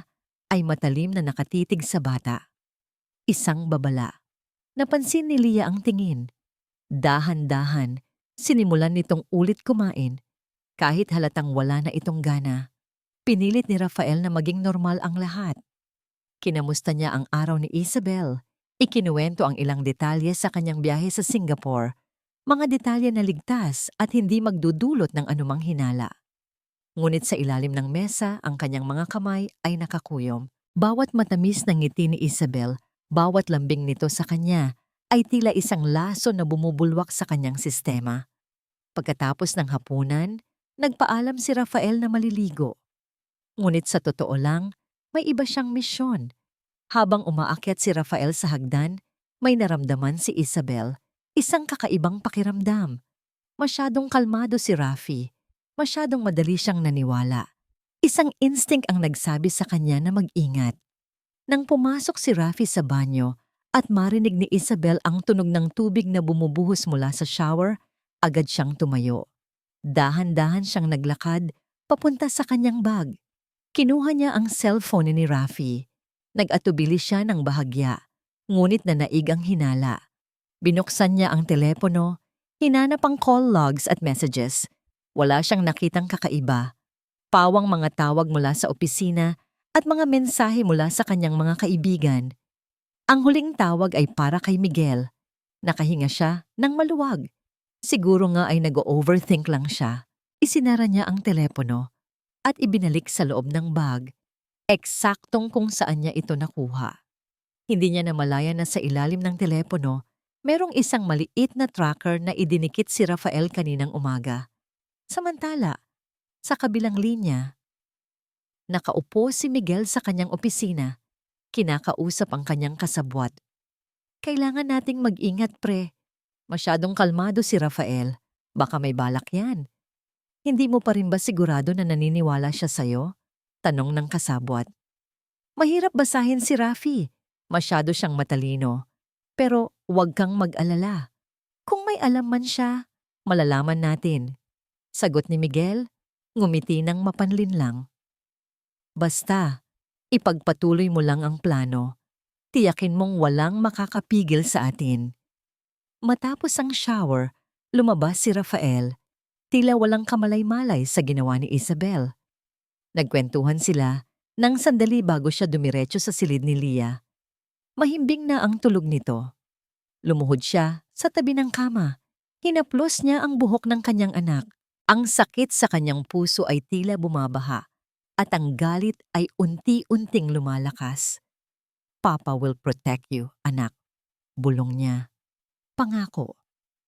ay matalim na nakatitig sa bata. Isang babala. Napansin ni Leah ang tingin. Dahan-dahan, sinimulan nitong ulit kumain. Kahit halatang wala na itong gana, pinilit ni Rafael na maging normal ang lahat. Kinamusta niya ang araw ni Isabel. Ikinuwento ang ilang detalye sa kanyang biyahe sa Singapore. Mga detalye na ligtas at hindi magdudulot ng anumang hinala. Ngunit sa ilalim ng mesa, ang kanyang mga kamay ay nakakuyom. Bawat matamis na ngiti ni Isabel, bawat lambing nito sa kanya, ay tila isang laso na bumubulwak sa kanyang sistema. Pagkatapos ng hapunan, nagpaalam si Rafael na maliligo. Ngunit sa totoo lang, may iba siyang misyon. Habang umaakyat si Rafael sa hagdan, may naramdaman si Isabel. Isang kakaibang pakiramdam. Masyadong kalmado si Rafi. Masyadong madali siyang naniwala. Isang instinct ang nagsabi sa kanya na mag-ingat. Nang pumasok si Rafi sa banyo at marinig ni Isabel ang tunog ng tubig na bumubuhos mula sa shower, agad siyang tumayo. Dahan-dahan siyang naglakad papunta sa kanyang bag. Kinuha niya ang cellphone ni Rafi. Nag-atubili siya ng bahagya, ngunit nanaig ang hinala. Binuksan niya ang telepono, hinanap ang call logs at messages. Wala siyang nakitang kakaiba. Pawang mga tawag mula sa opisina at mga mensahe mula sa kanyang mga kaibigan. Ang huling tawag ay para kay Miguel. Nakahinga siya ng maluwag. Siguro nga ay nag-overthink lang siya. Isinara niya ang telepono at ibinalik sa loob ng bag. Eksaktong kung saan niya ito nakuha. Hindi niya namalayan na sa ilalim ng telepono Merong isang maliit na tracker na idinikit si Rafael kaninang umaga. Samantala, sa kabilang linya, nakaupo si Miguel sa kanyang opisina, kinakausap ang kanyang kasabwat. Kailangan nating mag-ingat, pre. Masyadong kalmado si Rafael. Baka may balak yan. Hindi mo pa rin ba sigurado na naniniwala siya sa'yo? Tanong ng kasabwat. Mahirap basahin si Rafi. Masyado siyang matalino. Pero huwag kang mag-alala. Kung may alam man siya, malalaman natin. Sagot ni Miguel, ngumiti ng mapanlinlang. Basta, ipagpatuloy mo lang ang plano. Tiyakin mong walang makakapigil sa atin. Matapos ang shower, lumabas si Rafael. Tila walang kamalay-malay sa ginawa ni Isabel. Nagkwentuhan sila nang sandali bago siya dumiretso sa silid ni Leah. Mahimbing na ang tulog nito. Lumuhod siya sa tabi ng kama. Hinaplos niya ang buhok ng kanyang anak. Ang sakit sa kanyang puso ay tila bumabaha at ang galit ay unti-unting lumalakas. Papa will protect you, anak. Bulong niya. Pangako.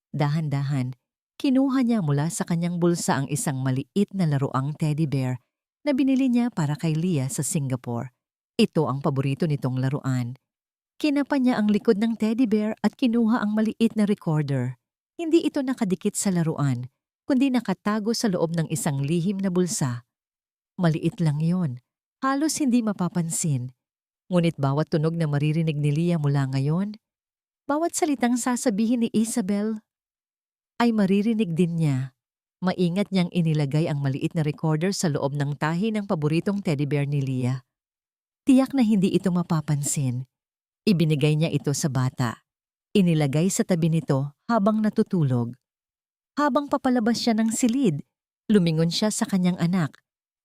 Dahan-dahan, kinuha niya mula sa kanyang bulsa ang isang maliit na laruang teddy bear na binili niya para kay Leah sa Singapore. Ito ang paborito nitong laruan. Kinapa niya ang likod ng teddy bear at kinuha ang maliit na recorder. Hindi ito nakadikit sa laruan, kundi nakatago sa loob ng isang lihim na bulsa. Maliit lang yon, halos hindi mapapansin. Ngunit bawat tunog na maririnig ni Leah mula ngayon, bawat salitang sasabihin ni Isabel, ay maririnig din niya. Maingat niyang inilagay ang maliit na recorder sa loob ng tahi ng paboritong teddy bear ni Leah. Tiyak na hindi ito mapapansin. Ibinigay niya ito sa bata. Inilagay sa tabi nito habang natutulog. Habang papalabas siya ng silid, lumingon siya sa kanyang anak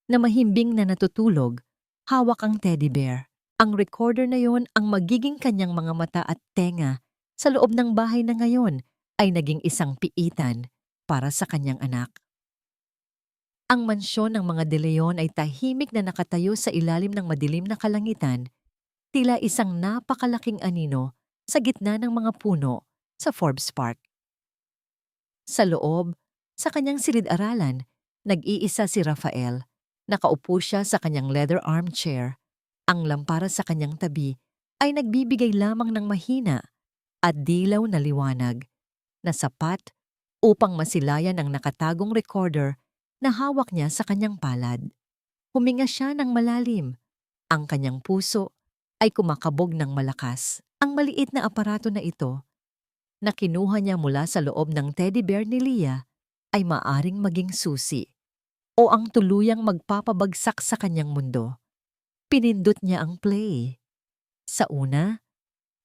na mahimbing na natutulog, hawak ang teddy bear. Ang recorder na yon ang magiging kanyang mga mata at tenga sa loob ng bahay na ngayon ay naging isang piitan para sa kanyang anak. Ang mansyon ng mga De Leon ay tahimik na nakatayo sa ilalim ng madilim na kalangitan, tila isang napakalaking anino sa gitna ng mga puno sa Forbes Park. Sa loob, sa kanyang silid-aralan, nag-iisa si Rafael. Nakaupo siya sa kanyang leather armchair. Ang lampara sa kanyang tabi ay nagbibigay lamang ng mahina at dilaw na liwanag na sapat upang masilayan ang nakatagong recorder na hawak niya sa kanyang palad. Huminga siya ng malalim. Ang kanyang puso ay kumakabog ng malakas. Ang maliit na aparato na ito, na kinuha niya mula sa loob ng teddy bear ni Leah, ay maaring maging susi o ang tuluyang magpapabagsak sa kanyang mundo. Pinindot niya ang play. Sa una,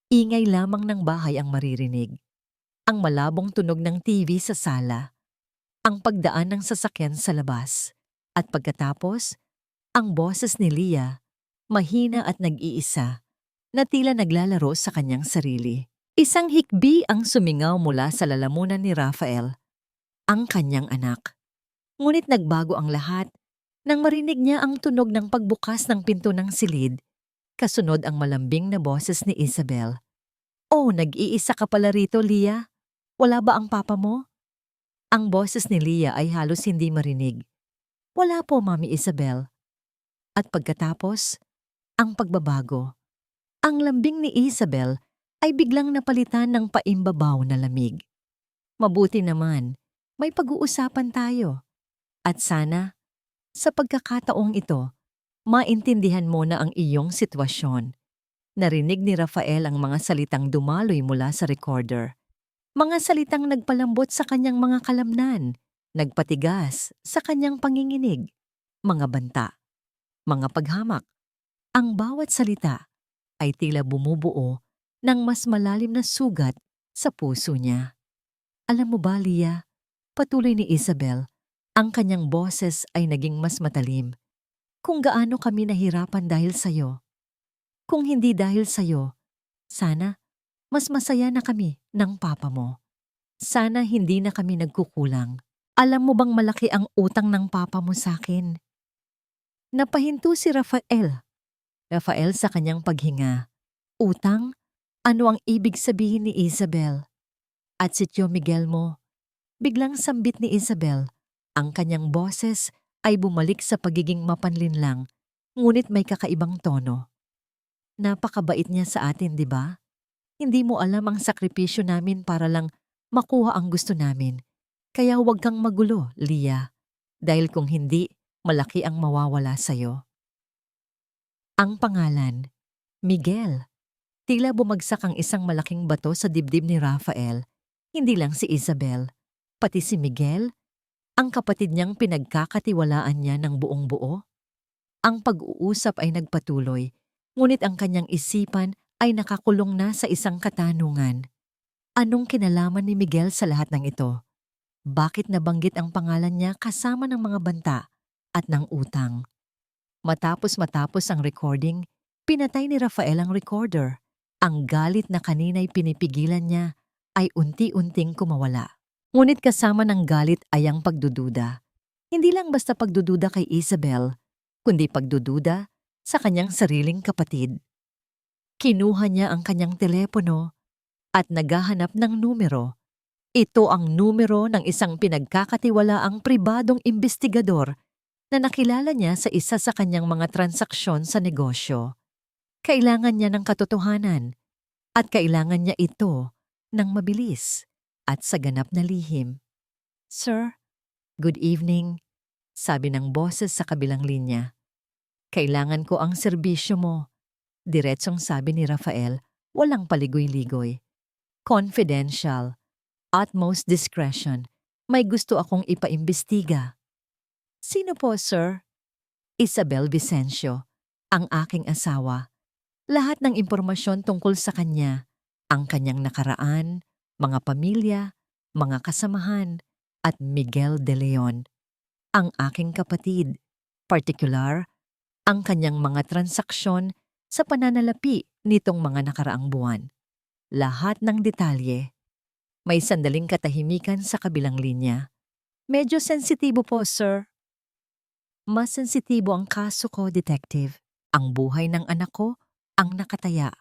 ingay lamang ng bahay ang maririnig. Ang malabong tunog ng TV sa sala, ang pagdaan ng sasakyan sa labas, at pagkatapos, ang boses ni Leah, mahina at nag-iisa, na tila naglalaro sa kanyang sarili. Isang hikbi ang sumingaw mula sa lalamunan ni Rafael, ang kanyang anak. Ngunit nagbago ang lahat nang marinig niya ang tunog ng pagbukas ng pinto ng silid, kasunod ang malambing na boses ni Isabel. Oh, nag-iisa ka pala rito, Leah. Wala ba ang papa mo? Ang boses ni Leah ay halos hindi marinig. Wala po, Mami Isabel. At pagkatapos, ang pagbabago. Ang lambing ni Isabel ay biglang napalitan ng paimbabaw na lamig. Mabuti naman, may pag-uusapan tayo. At sana, sa pagkakataong ito, maintindihan mo na ang iyong sitwasyon. Narinig ni Rafael ang mga salitang dumaloy mula sa recorder. Mga salitang nagpalambot sa kanyang mga kalamnan, nagpatigas sa kanyang panginginig, mga banta, mga paghamak. Ang bawat salita ay tila bumubuo ng mas malalim na sugat sa puso niya. Alam mo ba, Leah, patuloy ni Isabel, ang kanyang boses ay naging mas matalim. Kung gaano kami nahirapan dahil sa'yo. Kung hindi dahil sa'yo, sana mas masaya na kami ng papa mo. Sana hindi na kami nagkukulang. Alam mo bang malaki ang utang ng papa mo sa'kin? Napahinto si Rafael. Rafael sa kanyang paghinga. Utang? Ano ang ibig sabihin ni Isabel? At si Tio Miguel mo, biglang sambit ni Isabel. Ang kanyang boses ay bumalik sa pagiging mapanlinlang, ngunit may kakaibang tono. Napakabait niya sa atin, di ba? Hindi mo alam ang sakripisyo namin para lang makuha ang gusto namin. Kaya huwag kang magulo, Lia. Dahil kung hindi, malaki ang mawawala sa'yo. Ang pangalan, Miguel. Tila bumagsak ang isang malaking bato sa dibdib ni Rafael. Hindi lang si Isabel, pati si Miguel, ang kapatid niyang pinagkakatiwalaan niya ng buong buo. Ang pag-uusap ay nagpatuloy, ngunit ang kanyang isipan ay nakakulong na sa isang katanungan. Anong kinalaman ni Miguel sa lahat ng ito? Bakit nabanggit ang pangalan niya kasama ng mga banta at ng utang? Matapos ang recording, pinatay ni Rafael ang recorder. Ang galit na kanina'y pinipigilan niya ay unti-unting kumawala. Ngunit kasama ng galit ay ang pagdududa. Hindi lang basta pagdududa kay Isabel, kundi pagdududa sa kanyang sariling kapatid. Kinuha niya ang kanyang telepono at naghahanap ng numero. Ito ang numero ng isang pinagkakatiwalaang pribadong investigador na nakilala niya sa isa sa kanyang mga transaksyon sa negosyo. Kailangan niya ng katotohanan at kailangan niya ito ng mabilis at sa ganap na lihim. "Sir, good evening," sabi ng boses sa kabilang linya. "Kailangan ko ang serbisyo mo," diretsong sabi ni Rafael, walang paligoy-ligoy. "Confidential, utmost discretion, may gusto akong ipaimbestiga." "Sino po, sir?" "Isabel Vicencio, ang aking asawa. Lahat ng impormasyon tungkol sa kanya, ang kanyang nakaraan, mga pamilya, mga kasamahan, at Miguel de Leon, ang aking kapatid. Partikular, ang kanyang mga transaksyon sa pananalapi nitong mga nakaraang buwan. Lahat ng detalye." May sandaling katahimikan sa kabilang linya. "Medyo sensitibo po, sir." "Mas sensitibo ang kaso ko, detective. Ang buhay ng anak ko ang nakataya.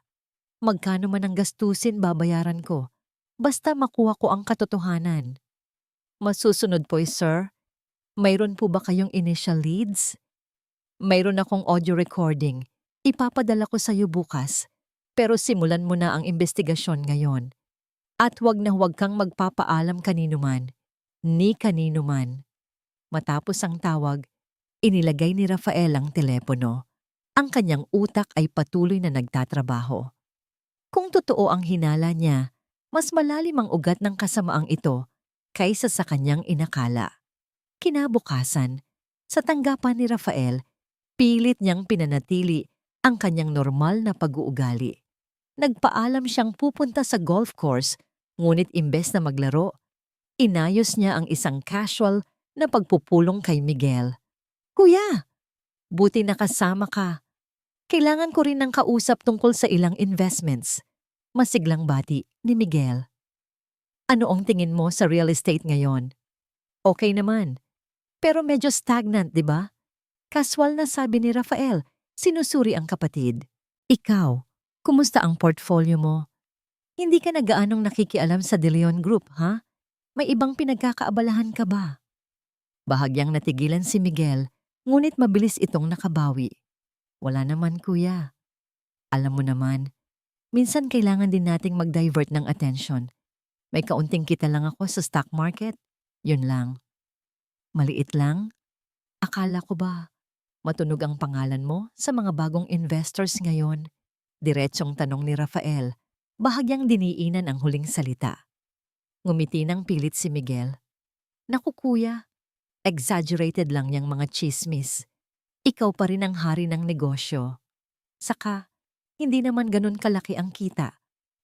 Magkano man ang gastusin babayaran ko, basta makuha ko ang katotohanan." "Masusunod po, sir. Mayroon po ba kayong initial leads?" "Mayroon akong audio recording. Ipapadala ko sa iyo bukas. Pero simulan mo na ang investigasyon ngayon. At huwag na huwag kang magpapaalam kanino man, ni kanino man." Matapos ang tawag, inilagay ni Rafael ang telepono. Ang kanyang utak ay patuloy na nagtatrabaho. Kung totoo ang hinala niya, mas malalim ang ugat ng kasamaang ito kaysa sa kanyang inakala. Kinabukasan, sa tanggapan ni Rafael, pilit niyang pinanatili ang kanyang normal na pag-uugali. Nagpaalam siyang pupunta sa golf course, ngunit imbes na maglaro, inayos niya ang isang casual na pagpupulong kay Miguel. "Kuya, buti nakasama ka. Kailangan ko rin ng kausap tungkol sa ilang investments." Masiglang bati ni Miguel. "Ano ang tingin mo sa real estate ngayon?" "Okay naman. Pero medyo stagnant, di ba?" Kaswal na sabi ni Rafael, sinusuri ang kapatid. "Ikaw, kumusta ang portfolio mo? Hindi ka na gaanong nakikialam sa De Leon Group, ha? May ibang pinagkakaabalahan ka ba?" Bahagyang natigilan si Miguel, ngunit mabilis itong nakabawi. "Wala naman, kuya. Alam mo naman, minsan kailangan din nating mag-divert ng attention. May kaunting kita lang ako sa stock market. Yun lang." "Maliit lang? Akala ko ba matunog ang pangalan mo sa mga bagong investors ngayon?" Diretsong tanong ni Rafael, bahagyang diniinan ang huling salita. Ngumiti ng pilit si Miguel. "Naku kuya, exaggerated lang yang mga chismis. Ikaw pa rin ang hari ng negosyo. Saka, hindi naman ganun kalaki ang kita.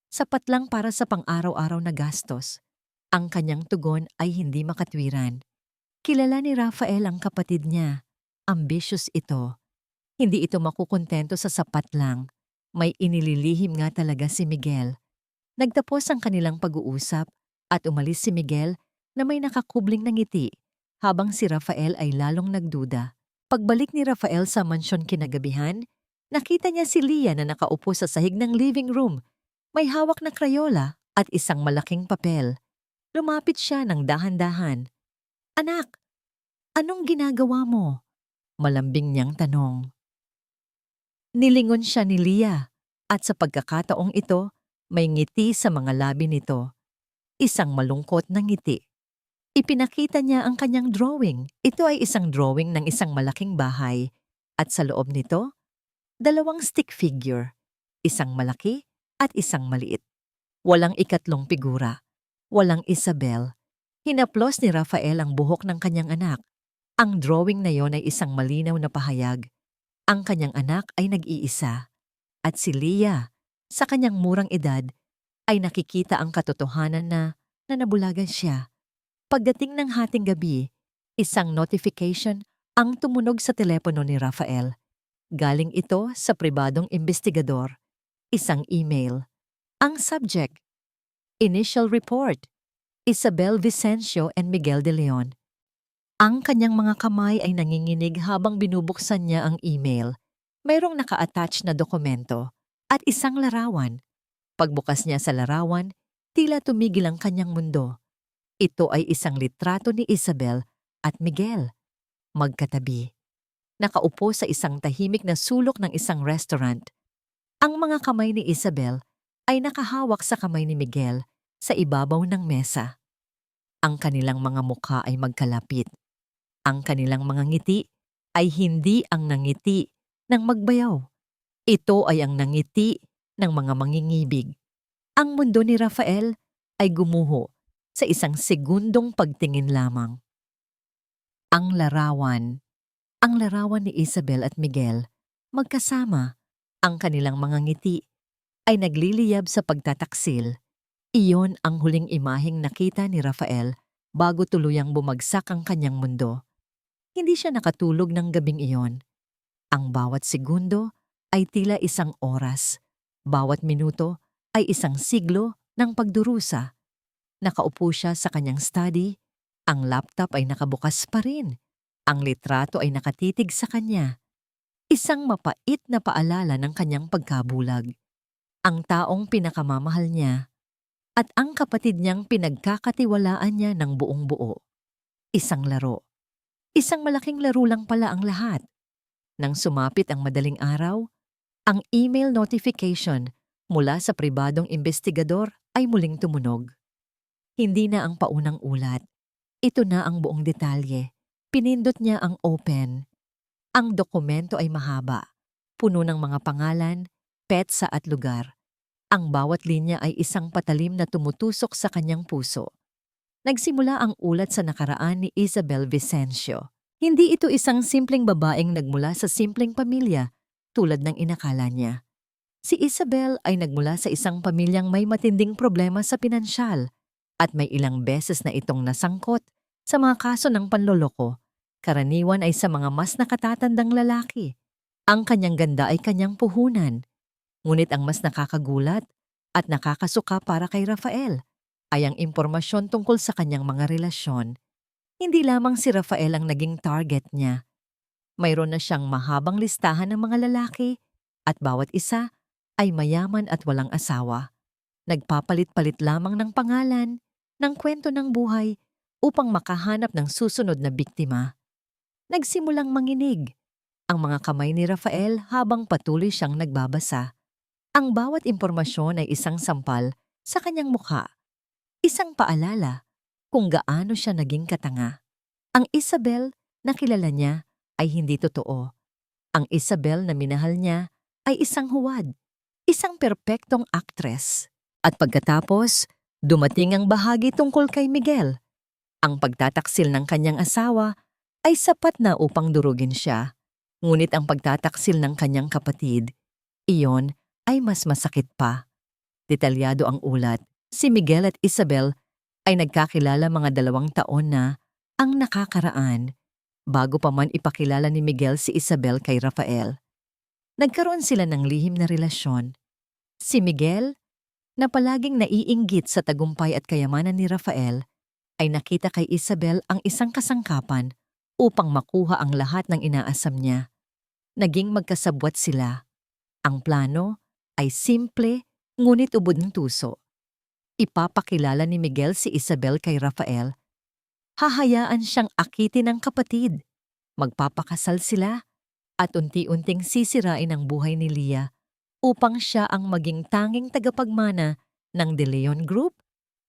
Sapat lang para sa pang-araw-araw na gastos." Ang kanyang tugon ay hindi makatwiran. Kilala ni Rafael ang kapatid niya. Ambitious ito. Hindi ito makukontento sa sapat lang. May inililihim nga talaga si Miguel. Nagtapos ang kanilang pag-uusap at umalis si Miguel na may nakakubling na ngiti habang si Rafael ay lalong nagduda. Pagbalik ni Rafael sa mansyon kinagabihan, nakita niya si Lia na nakaupo sa sahig ng living room. May hawak na krayola at isang malaking papel. Lumapit siya ng dahan-dahan. Anak, anong ginagawa mo? Malambing niyang tanong. Nilingon siya ni Leah at sa pagkakataong ito, may ngiti sa mga labi nito. Isang malungkot na ngiti. Ipinakita niya ang kanyang drawing. Ito ay isang drawing ng isang malaking bahay at sa loob nito, dalawang stick figure, isang malaki at isang maliit. Walang ikatlong figura, walang Isabel. Hinaplos ni Rafael ang buhok ng kanyang anak. Ang drawing na yon ay isang malinaw na pahayag. Ang kanyang anak ay nag-iisa. At si Leah, sa kanyang murang edad, ay nakikita ang katotohanan na nabulagan siya. Pagdating ng hating gabi, isang notification ang tumunog sa telepono ni Rafael. Galing ito sa pribadong investigador. Isang email. Ang subject, Initial Report, Isabel Vicencio and Miguel de Leon. Ang kanyang mga kamay ay nanginginig habang binubuksan niya ang email. Mayroong naka-attach na dokumento at isang larawan. Pagbukas niya sa larawan, tila tumigil ang kanyang mundo. Ito ay isang litrato ni Isabel at Miguel. Magkatabi. Nakaupo sa isang tahimik na sulok ng isang restaurant. Ang mga kamay ni Isabel ay nakahawak sa kamay ni Miguel sa ibabaw ng mesa. Ang kanilang mga mukha ay magkalapit. Ang kanilang mga ngiti ay hindi ang nangiti ng magbayaw. Ito ay ang nangiti ng mga mangingibig. Ang mundo ni Rafael ay gumuho sa isang segundong pagtingin lamang. Ang larawan. Ang larawan ni Isabel at Miguel, magkasama. Ang kanilang mga ngiti ay nagliliyab sa pagtataksil. Iyon ang huling imaheng nakita ni Rafael bago tuluyang bumagsak ang kanyang mundo. Hindi siya nakatulog ng gabing iyon. Ang bawat segundo ay tila isang oras. Bawat minuto ay isang siglo ng pagdurusa. Nakaupo siya sa kanyang study. Ang laptop ay nakabukas pa rin. Ang litrato ay nakatitig sa kanya. Isang mapait na paalala ng kanyang pagkabulag. Ang taong pinakamamahal niya at ang kapatid niyang pinagkakatiwalaan niya ng buong buo. Isang laro. Isang malaking laro lang pala ang lahat. Nang sumapit ang madaling araw, ang email notification mula sa pribadong investigador ay muling tumunog. Hindi na ang paunang ulat. Ito na ang buong detalye. Pinindot niya ang open. Ang dokumento ay mahaba, puno ng mga pangalan, petsa at lugar. Ang bawat linya ay isang patalim na tumutusok sa kanyang puso. Nagsimula ang ulat sa nakaraan ni Isabel Vicencio. Hindi ito isang simpleng babaeng nagmula sa simpleng pamilya tulad ng inakala niya. Si Isabel ay nagmula sa isang pamilyang may matinding problema sa pinansyal at may ilang beses na itong nasangkot sa mga kaso ng panloloko. Karaniwan ay sa mga mas nakatatandang lalaki. Ang kanyang ganda ay kanyang puhunan. Ngunit ang mas nakakagulat at nakakasuka para kay Rafael ay ang impormasyon tungkol sa kanyang mga relasyon. Hindi lamang si Rafael ang naging target niya. Mayroon na siyang mahabang listahan ng mga lalaki at bawat isa ay mayaman at walang asawa. Nagpapalit-palit lamang ng pangalan, ng kwento ng buhay upang makahanap ng susunod na biktima. Nagsimulang manginig ang mga kamay ni Rafael habang patuloy siyang nagbabasa. Ang bawat impormasyon ay isang sampal sa kanyang mukha. Isang paalala kung gaano siya naging katanga. Ang Isabel na kilala niya ay hindi totoo. Ang Isabel na minahal niya ay isang huwad, isang perpektong aktres. At pagkatapos, dumating ang bahagi tungkol kay Miguel. Ang pagtataksil ng kanyang asawa ay sapat na upang durugin siya. Ngunit ang pagtataksil ng kanyang kapatid, iyon ay mas masakit pa. Detalyado ang ulat. Si Miguel at Isabel ay nagkakilala mga 2 taon na ang nakakaraan bago pa man ipakilala ni Miguel si Isabel kay Rafael. Nagkaroon sila ng lihim na relasyon. Si Miguel, na palaging naiinggit sa tagumpay at kayamanan ni Rafael, ay nakita kay Isabel ang isang kasangkapan upang makuha ang lahat ng inaasam niya. Naging magkasabwat sila. Ang plano ay simple ngunit ubod ng tuso. Ipapakilala ni Miguel si Isabel kay Rafael. Hahayaan siyang akitin ng kapatid. Magpapakasal sila at unti-unting sisirain ang buhay ni Leah upang siya ang maging tanging tagapagmana ng De Leon Group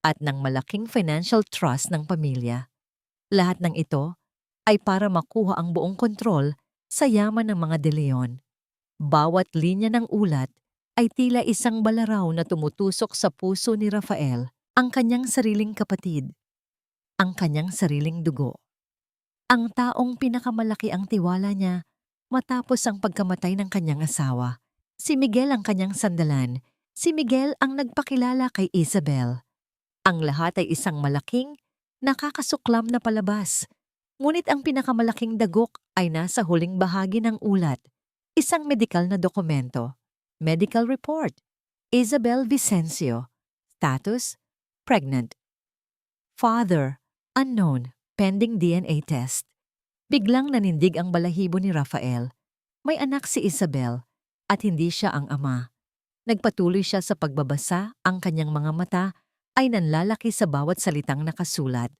at ng malaking financial trust ng pamilya. Lahat ng ito ay para makuha ang buong kontrol sa yaman ng mga De Leon. Bawat linya ng ulat ay tila isang balaraw na tumutusok sa puso ni Rafael, ang kanyang sariling kapatid, ang kanyang sariling dugo. Ang taong pinakamalaki ang tiwala niya matapos ang pagkamatay ng kanyang asawa. Si Miguel ang kanyang sandalan. Si Miguel ang nagpakilala kay Isabel. Ang lahat ay isang malaking, nakakasuklam na palabas. Ngunit ang pinakamalaking dagok ay nasa huling bahagi ng ulat. Isang medikal na dokumento. Medical report. Isabel Vicencio. Status: pregnant. Father: unknown, pending DNA test. Biglang nanindig ang balahibo ni Rafael. May anak si Isabel at hindi siya ang ama. Nagpatuloy siya sa pagbabasa, ang kanyang mga mata ay nanlalaki sa bawat salitang nakasulat.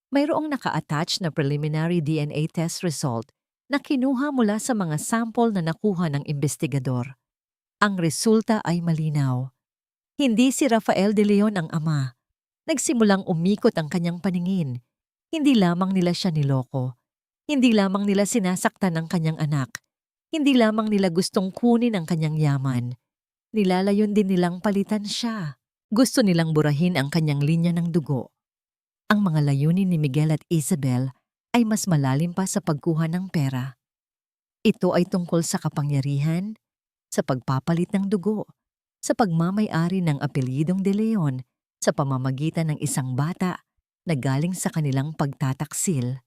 Mayroong naka-attach na preliminary DNA test result na kinuha mula sa mga sample na nakuha ng investigador. Ang resulta ay malinaw. Hindi si Rafael de Leon ang ama. Nagsimulang umikot ang kanyang paningin. Hindi lamang nila siya niloko. Hindi lamang nila sinasaktan ang kanyang anak. Hindi lamang nila gustong kunin ang kanyang yaman. Nilalayon din nilang palitan siya. Gusto nilang burahin ang kanyang linya ng dugo. Ang mga layunin ni Miguel at Isabel ay mas malalim pa sa pagkuha ng pera. Ito ay tungkol sa kapangyarihan, sa pagpapalit ng dugo, sa pagmamay-ari ng apelyidong De Leon sa pamamagitan ng isang bata na galing sa kanilang pagtataksil.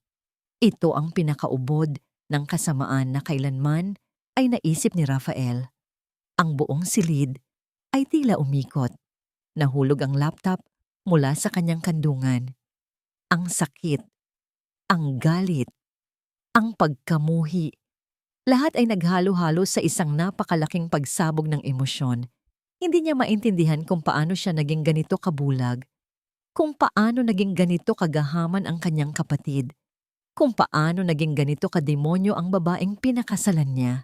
Ito ang pinakaubod ng kasamaan na kailanman ay naisip ni Rafael. Ang buong silid ay tila umikot. Nahulog ang laptop mula sa kanyang kandungan. Ang sakit, ang galit, ang pagkamuhi. Lahat ay naghalo-halo sa isang napakalaking pagsabog ng emosyon. Hindi niya maintindihan kung paano siya naging ganito kabulag, kung paano naging ganito kagahaman ang kanyang kapatid, kung paano naging ganito kademonyo ang babaeng pinakasalan niya.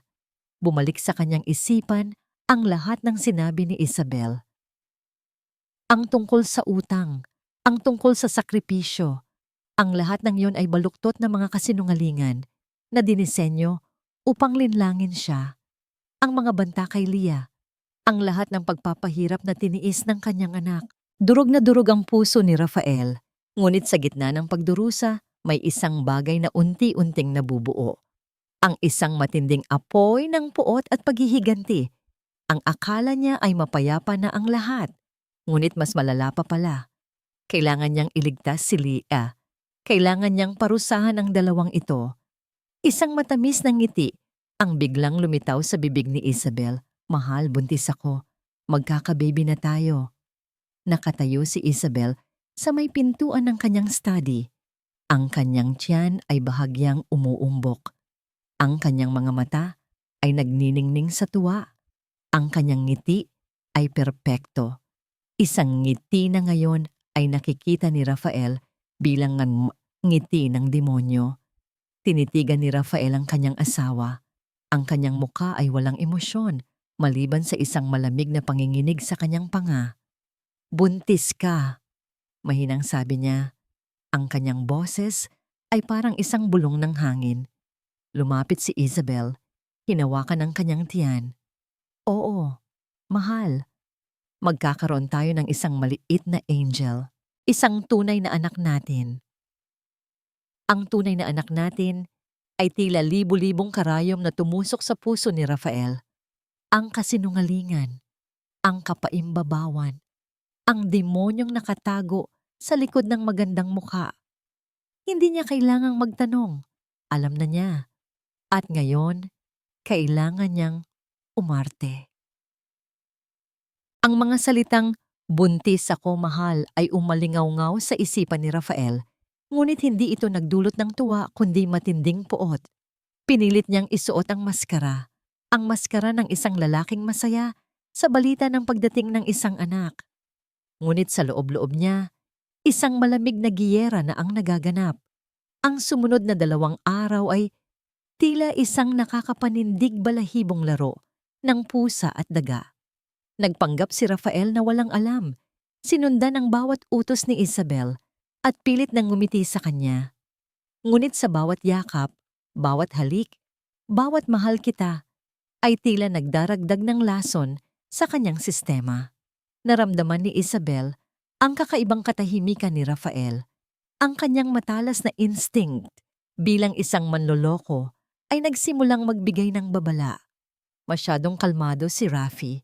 Bumalik sa kanyang isipan ang lahat ng sinabi ni Isabel. Ang tungkol sa utang, ang tungkol sa sakripisyo, ang lahat ng yon ay baluktot na mga kasinungalingan na dinisenyo upang linlangin siya. Ang mga banta kay Leah, ang lahat ng pagpapahirap na tiniis ng kanyang anak. Durog na durog ang puso ni Rafael, ngunit sa gitna ng pagdurusa, may isang bagay na unti-unting nabubuo. Ang isang matinding apoy ng puot at paghihiganti. Ang akala niya ay mapayapa na ang lahat, ngunit mas malala pa pala. Kailangan niyang iligtas si Leah. Kailangan niyang parusahan ang dalawang ito. Isang matamis na ngiti ang biglang lumitaw sa bibig ni Isabel. Mahal, buntis ako. Magkakababy na tayo. Nakatayo si Isabel sa may pintuan ng kanyang study. Ang kanyang tiyan ay bahagyang umuumbok. Ang kanyang mga mata ay nagniningning sa tuwa. Ang kanyang ngiti ay perpekto. Isang ngiti na ngayon ay nakikita ni Rafael bilang ngiti ng demonyo. Tinitigan ni Rafael ang kanyang asawa. Ang kanyang muka ay walang emosyon, maliban sa isang malamig na panginginig sa kanyang panga. Buntis ka, mahinang sabi niya. Ang kanyang boses ay parang isang bulong ng hangin. Lumapit si Isabel, hinawakan ang kanyang tiyan. Oo, mahal. Magkakaroon tayo ng isang maliit na angel, isang tunay na anak natin. Ang tunay na anak natin ay tila libu-libong karayom na tumusok sa puso ni Rafael. Ang kasinungalingan, ang kapaimbabawan, ang demonyong nakatago sa likod ng magandang mukha. Hindi niya kailangang magtanong. Alam na niya. At ngayon, kailangan niyang umarte. Ang mga salitang, "Buntis ako, mahal," ay umalingaw-ngaw sa isipan ni Rafael. Ngunit hindi ito nagdulot ng tuwa kundi matinding puot. Pinilit niyang isuot ang maskara ng isang lalaking masaya sa balita ng pagdating ng isang anak. Ngunit sa loob-loob niya, isang malamig na giyera na ang nagaganap. Ang sumunod na 2 araw ay tila isang nakakapanindig balahibong laro ng pusa at daga. Nagpanggap si Rafael na walang alam. Sinundan ang bawat utos ni Isabel at pilit nang ngumiti sa kanya. Ngunit sa bawat yakap, bawat halik, bawat mahal kita, ay tila nagdaragdag ng lason sa kanyang sistema. Naramdaman ni Isabel ang kakaibang katahimikan ni Rafael. Ang kanyang matalas na instinct bilang isang manloloko ay nagsimulang magbigay ng babala. Masyadong kalmado si Rafi.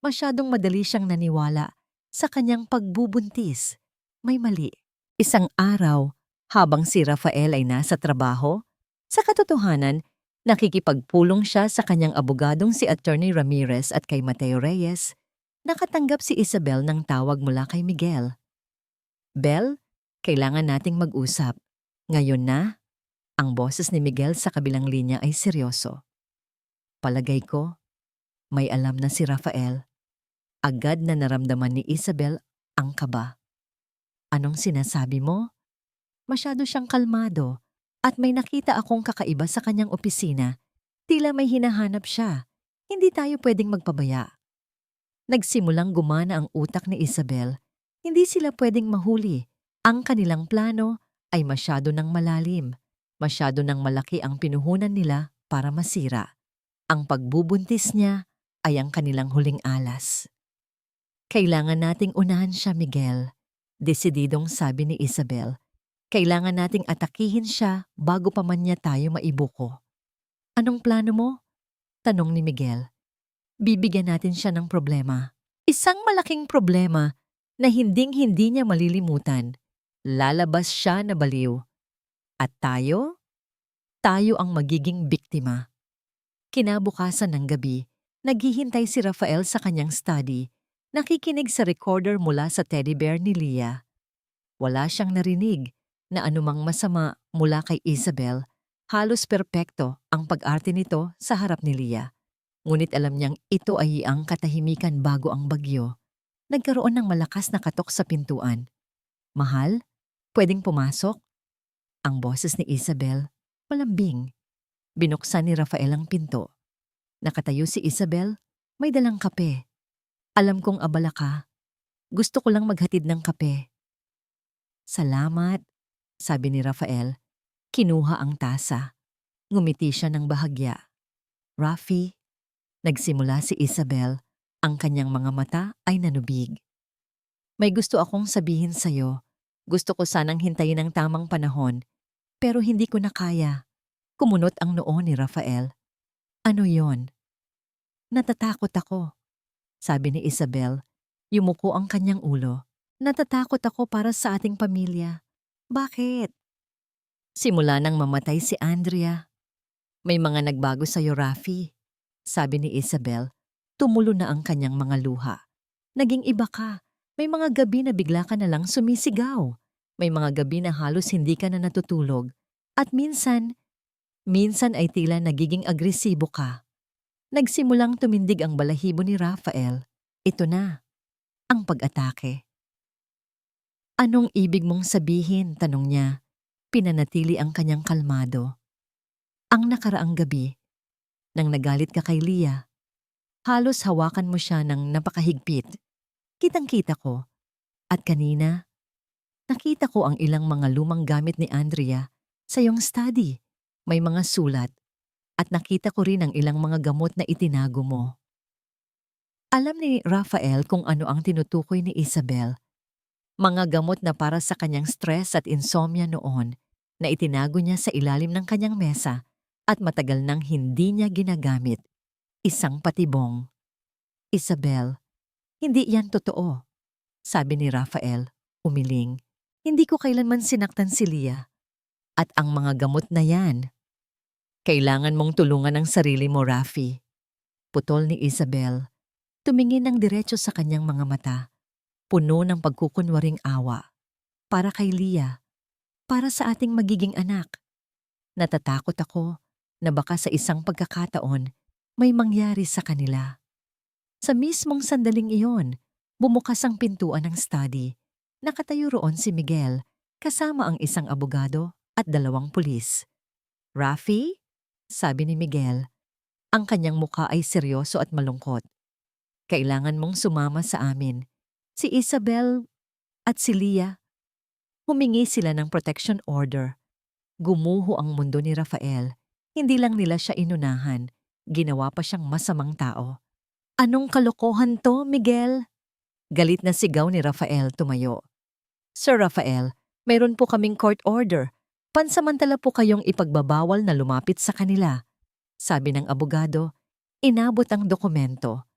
Masyadong madali siyang naniwala sa kanyang pagbubuntis. May mali. Isang araw, habang si Rafael ay nasa trabaho, sa katotohanan, nakikipagpulong siya sa kanyang abogadong si Attorney Ramirez at kay Mateo Reyes, nakatanggap si Isabel ng tawag mula kay Miguel. "Bel, kailangan nating mag-usap. Ngayon na." Ang boses ni Miguel sa kabilang linya ay seryoso. Palagay ko, may alam na si Rafael. Agad na naramdaman ni Isabel ang kaba. "Anong sinasabi mo?" Masyado siyang kalmado at may nakita akong kakaiba sa kanyang opisina. Tila may hinahanap siya. Hindi tayo pwedeng magpabaya. Nagsimulang gumana ang utak ni Isabel. Hindi sila pwedeng mahuli. Ang kanilang plano ay masyado nang malalim. Masyado nang malaki ang pinuhunan nila para masira. Ang pagbubuntis niya ay ang kanilang huling alas. "Kailangan nating unahan siya, Miguel," desididong sabi ni Isabel. "Kailangan nating atakihin siya bago pa man niya tayo maibuko." "Anong plano mo?" tanong ni Miguel. "Bibigyan natin siya ng problema. Isang malaking problema na hinding-hindi niya malilimutan. Lalabas siya na baliw. At tayo? Tayo ang magiging biktima." Kinabukasan ng gabi, naghihintay si Rafael sa kanyang study, nakikinig sa recorder mula sa teddy bear ni Leah. Wala siyang narinig na anumang masama mula kay Isabel. Halos perpekto ang pag-arte nito sa harap ni Leah. Ngunit alam niyang ito ay ang katahimikan bago ang bagyo. Nagkaroon ng malakas na katok sa pintuan. "Mahal, pwedeng pumasok?" Ang boses ni Isabel, malambing. Binuksan ni Rafael ang pinto. Nakatayo si Isabel, may dalang kape. "Alam kong abala ka. Gusto ko lang maghatid ng kape." "Salamat," sabi ni Rafael. Kinuha ang tasa. Ngumiti siya ng bahagya. "Rafi," nagsimula si Isabel, ang kanyang mga mata ay nanubig. "May gusto akong sabihin sa'yo. Gusto ko sanang hintayin ang tamang panahon, pero hindi ko na kaya." Kumunot ang noo ni Rafael. "Ano yon?" "Natatakot ako," sabi ni Isabel. Yumuko ang kanyang ulo. "Natatakot ako para sa ating pamilya." "Bakit?" "Simula nang mamatay si Andrea, may mga nagbago sa'yo, Rafi," sabi ni Isabel. Tumulo na ang kanyang mga luha. "Naging iba ka. May mga gabi na bigla ka na lang sumisigaw. May mga gabi na halos hindi ka na natutulog. At minsan ay tila nagiging agresibo ka." Nagsimulang tumindig ang balahibo ni Rafael. Ito na, ang pag-atake. "Anong ibig mong sabihin?" tanong niya. Pinanatili ang kanyang kalmado. "Ang nakaraang gabi, nang nagalit ka kay Leah, halos hawakan mo siya ng napakahigpit. Kitang-kita ko. At kanina, nakita ko ang ilang mga lumang gamit ni Andrea sa iyong study. May mga sulat. At nakita ko rin ang ilang mga gamot na itinago mo." Alam ni Rafael kung ano ang tinutukoy ni Isabel. Mga gamot na para sa kanyang stress at insomnia noon na itinago niya sa ilalim ng kanyang mesa at matagal nang hindi niya ginagamit. Isang patibong. "Isabel, hindi yan totoo," sabi ni Rafael, umiling. "Hindi ko kailanman sinaktan si Leah. At ang mga gamot na yan, kailangan mong tulungan ang sarili mo, Rafi." Putol ni Isabel. Tumingin ng diretso sa kanyang mga mata, puno ng pagkukunwaring awa. "Para kay Leah, para sa ating magiging anak. Natatakot ako na baka sa isang pagkakataon may mangyari sa kanila." Sa mismong sandaling iyon, Bumukas ang pintuan ng study. Nakatayo roon si Miguel, kasama ang isang abogado at 2 pulis. "Rafi?" sabi ni Miguel. Ang kanyang muka ay seryoso at malungkot. "Kailangan mong sumama sa amin. Si Isabel at si Leah." Humingi sila ng protection order. Gumuho ang mundo ni Rafael. Hindi lang nila siya inunahan. Ginawa pa siyang masamang tao. "Anong kalokohan to, Miguel?" Galit na sigaw ni Rafael tumayo. "Sir Rafael, mayroon po kaming court order. Pansamantala po kayong ipagbabawal na lumapit sa kanila." Sabi ng abogado. Inabot ang dokumento.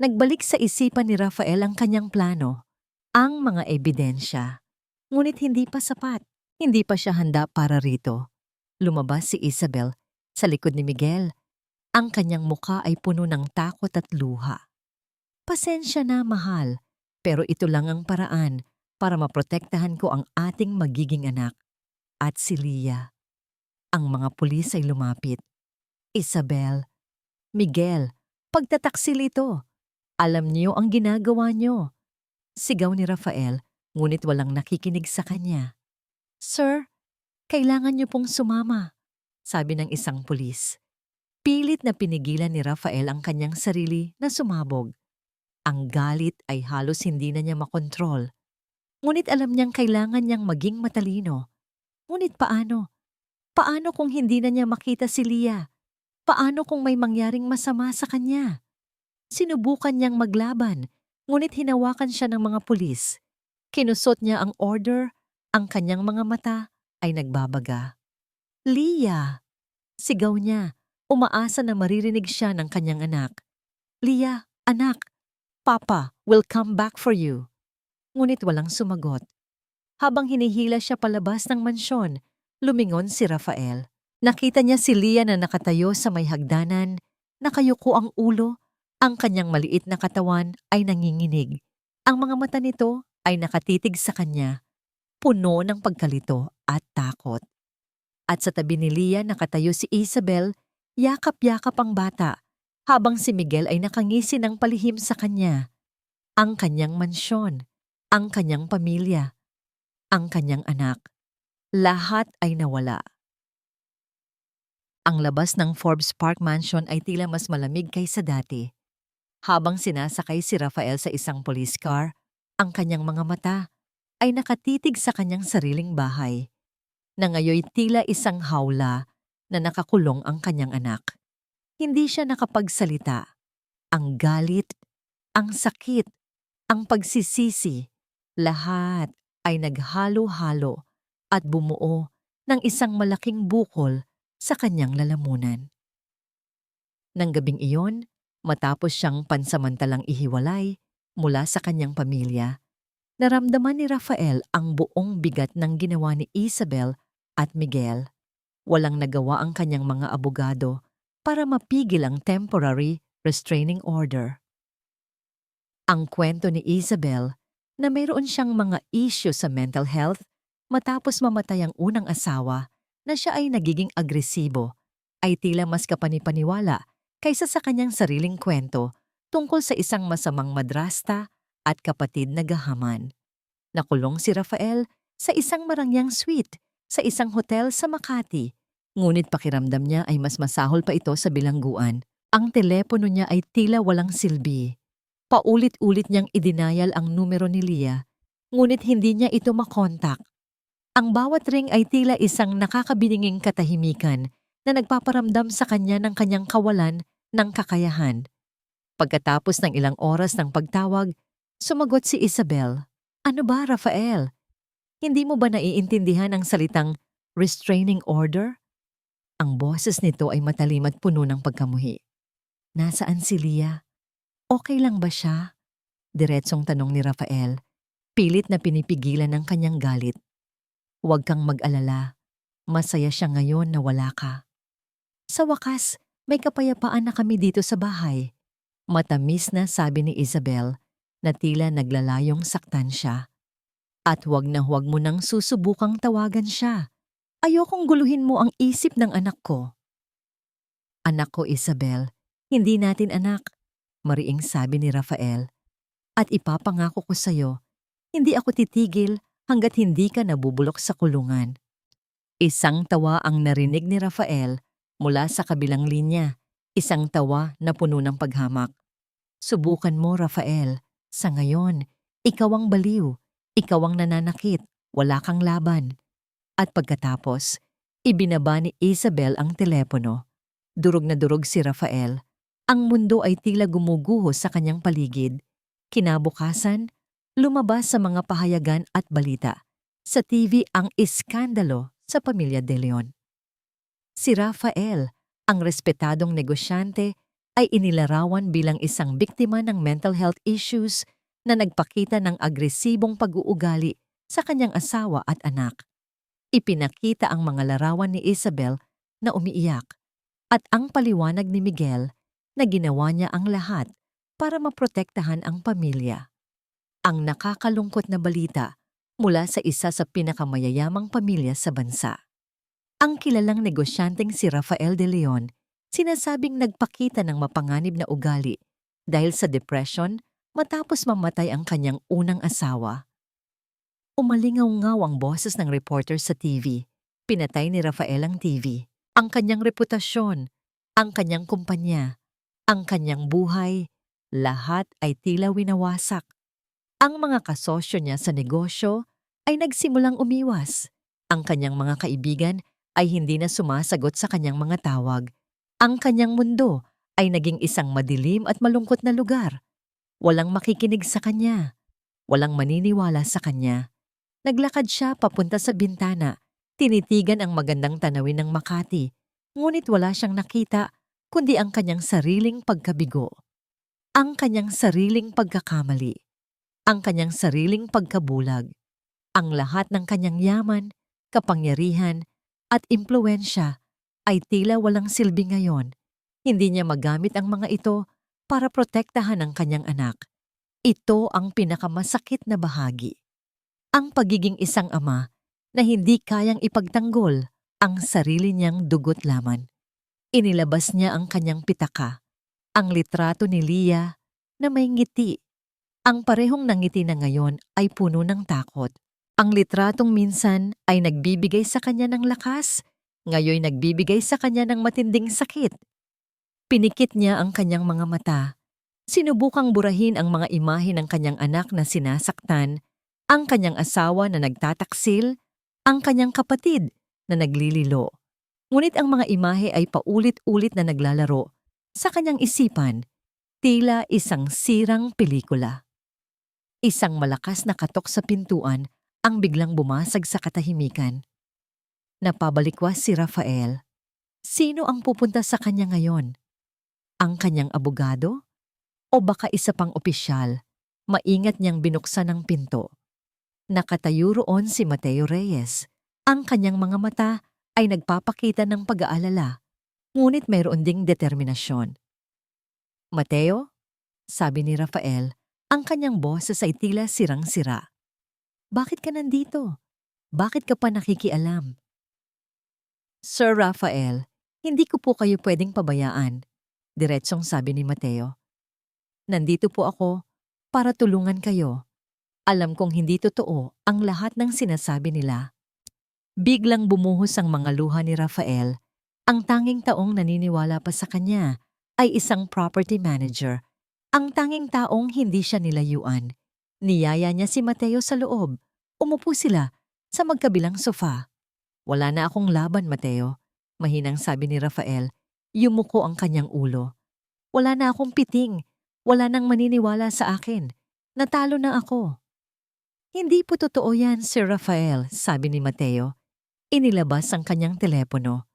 Nagbalik sa isipan ni Rafael ang kanyang plano, ang mga ebidensya. Ngunit hindi pa sapat. Hindi pa siya handa para rito. Lumabas si Isabel sa likod ni Miguel. Ang kanyang muka ay puno ng takot at luha. "Pasensya na, mahal, pero ito lang ang paraan para maprotektahan ko ang ating magiging anak at si Leah." Ang mga pulis ay lumapit. "Isabel, Miguel, pagtataksil ito. Alam niyo ang ginagawa niyo." Sigaw ni Rafael, ngunit walang nakikinig sa kanya. "Sir, kailangan niyo pong sumama," sabi ng isang pulis. Pilit na pinigilan ni Rafael ang kanyang sarili na sumabog. Ang galit ay halos hindi na niya makontrol. Ngunit alam niyang kailangan niyang maging matalino. Ngunit paano? Paano kung hindi na niya makita si Leah? Paano kung may mangyaring masama sa kanya? Sinubukan niyang maglaban, ngunit hinawakan siya ng mga pulis. Kinusot niya ang order, ang kanyang mga mata ay nagbabaga. "Leah!" Sigaw niya, umaasa na maririnig siya ng kanyang anak. "Leah, anak, Papa will come back for you." Ngunit walang sumagot. Habang hinihila siya palabas ng mansyon, lumingon si Rafael. Nakita niya si Leah na nakatayo sa may hagdanan, nakayuko ang ulo, ang kanyang maliit na katawan ay nanginginig. Ang mga mata nito ay nakatitig sa kanya, puno ng pagkalito at takot. At sa tabi ni Leah nakatayo si Isabel, yakap-yakap ang bata, habang si Miguel ay nakangisi ng palihim sa kanya. Ang kanyang mansyon, ang kanyang pamilya, ang kanyang anak, lahat ay nawala. Ang labas ng Forbes Park Mansion ay tila mas malamig kaysa dati. Habang sinasakay si Rafael sa isang police car, ang kanyang mga mata ay nakatitig sa kanyang sariling bahay, na ngayoy tila isang hawla na nakakulong ang kanyang anak. Hindi siya nakapagsalita. Ang galit, ang sakit, ang pagsisisi, lahat ay naghalo-halo at bumuo ng isang malaking bukol sa kanyang lalamunan. Nang gabing iyon, matapos siyang pansamantalang ihiwalay mula sa kanyang pamilya, naramdaman ni Rafael ang buong bigat ng ginawa ni Isabel at Miguel. Walang nagawa ang kanyang mga abogado para mapigil ang temporary restraining order. Ang kwento ni Isabel na mayroon siyang mga issue sa mental health matapos mamatay ang unang asawa na siya ay nagiging agresibo ay tila mas kapanipaniwala kaysa sa kanyang sariling kwento tungkol sa isang masamang madrasta at kapatid na gahaman. Nakulong si Rafael sa isang marangyang suite sa isang hotel sa Makati, ngunit pakiramdam niya ay mas masahol pa ito sa bilangguan. Ang telepono niya ay tila walang silbi. Paulit-ulit niyang idinayal ang numero ni Leah, ngunit hindi niya ito makontak. Ang bawat ring ay tila isang nakakabininging katahimikan na nagpaparamdam sa kanya ng kanyang kawalan ng kakayahan. Pagkatapos ng ilang oras ng pagtawag, sumagot si Isabel. "Ano ba, Rafael? Hindi mo ba naiintindihan ang salitang restraining order?" Ang boses nito ay matalim at puno ng pagkamuhi. "Nasaan si Leah? Okay lang ba siya?" Diretsong tanong ni Rafael, pilit na pinipigilan ng kanyang galit. "Huwag kang mag-alala. Masaya siya ngayon na wala ka." "Sa wakas, may kapayapaan na kami dito sa bahay." Matamis na sabi ni Isabel na tila naglalayong saktan siya. "At huwag na huwag mo nang susubukang tawagan siya. Ayokong guluhin mo ang isip ng anak ko." "Anak ko, Isabel, hindi natin anak," mariing sabi ni Rafael. At ipapangako ko sa'yo, hindi ako titigil hanggat hindi ka nabubulok sa kulungan. Isang tawa ang narinig ni Rafael mula sa kabilang linya. Isang tawa na puno ng paghamak. Subukan mo, Rafael. Sa ngayon, ikaw ang baliw. Ikaw ang nananakit. Wala kang laban. At pagkatapos, ibinaba ni Isabel ang telepono. Durog na durog si Rafael. Ang mundo ay tila gumuguho sa kanyang paligid. Kinabukasan, lumabas sa mga pahayagan at balita. Sa TV ang iskandalo sa pamilya De Leon. Si Rafael, ang respetadong negosyante, ay inilarawan bilang isang biktima ng mental health issues na nagpakita ng agresibong pag-uugali sa kanyang asawa at anak. Ipinakita ang mga larawan ni Isabel na umiiyak at ang paliwanag ni Miguel na ginawa niya ang lahat para maprotektahan ang pamilya. Ang nakakalungkot na balita mula sa isa sa pinakamayayamang pamilya sa bansa. Ang kilalang negosyanteng si Rafael De Leon, sinasabing nagpakita ng mapanganib na ugali dahil sa depression matapos mamatay ang kanyang unang asawa. Umalingaw-ngaw ang boses ng reporter sa TV. Pinatay ni Rafael ang TV. Ang kanyang reputasyon, ang kanyang kumpanya, ang kanyang buhay, lahat ay tila winawasak. Ang mga kasosyo niya sa negosyo ay nagsimulang umiwas. Ang kanyang mga kaibigan ay hindi na sumasagot sa kanyang mga tawag. Ang kanyang mundo ay naging isang madilim at malungkot na lugar. Walang makikinig sa kanya. Walang maniniwala sa kanya. Naglakad siya papunta sa bintana. Tinitigan ang magandang tanawin ng Makati. Ngunit wala siyang nakita kundi ang kanyang sariling pagkabigo. Ang kanyang sariling pagkakamali. Ang kanyang sariling pagkabulag. Ang lahat ng kanyang yaman, kapangyarihan, at impluwensya ay tila walang silbi ngayon. Hindi niya magamit ang mga ito para protektahan ang kanyang anak. Ito ang pinakamasakit na bahagi. Ang pagiging isang ama na hindi kayang ipagtanggol ang sarili niyang dugot laman. Inilabas niya ang kanyang pitaka, ang litrato ni Leah na may ngiti. Ang parehong nangiti na ngayon ay puno ng takot. Ang litratong minsan ay nagbibigay sa kanya ng lakas, ngayon nagbibigay sa kanya ng matinding sakit. Pinikit niya ang kanyang mga mata. Sinubukang burahin ang mga imahe ng kanyang anak na sinasaktan, ang kanyang asawa na nagtataksil, ang kanyang kapatid na naglililo. Ngunit ang mga imahe ay paulit-ulit na naglalaro sa kanyang isipan, tila isang sirang pelikula. Isang malakas na katok sa pintuan ang biglang bumasag sa katahimikan. Napabalikwas si Rafael. Sino ang pupunta sa kanya ngayon? Ang kanyang abogado? O baka isa pang opisyal? Maingat niyang binuksan ang pinto. Nakatayo roon si Mateo Reyes. Ang kanyang mga mata ay nagpapakita ng pag-aalala, ngunit mayroon ding determinasyon. Mateo? Sabi ni Rafael, ang kanyang boses ay tila sirang-sira. Bakit ka nandito? Bakit ka pa nakikialam? Sir Rafael, hindi ko po kayo pwedeng pabayaan, diretsong sabi ni Mateo. Nandito po ako para tulungan kayo. Alam kong hindi totoo ang lahat ng sinasabi nila. Biglang bumuhos ang mga luha ni Rafael. Ang tanging taong naniniwala pa sa kanya ay isang property manager. Ang tanging taong hindi siya nilayuan. Niyaya niya si Mateo sa loob. Umupo sila sa magkabilang sofa. Wala na akong laban, Mateo. Mahinang sabi ni Rafael. Yumuko ang kanyang ulo. Wala na akong piting. Wala nang maniniwala sa akin. Natalo na ako. Hindi po totoo yan, Sir Rafael, sabi ni Mateo. Inilabas ang kanyang telepono.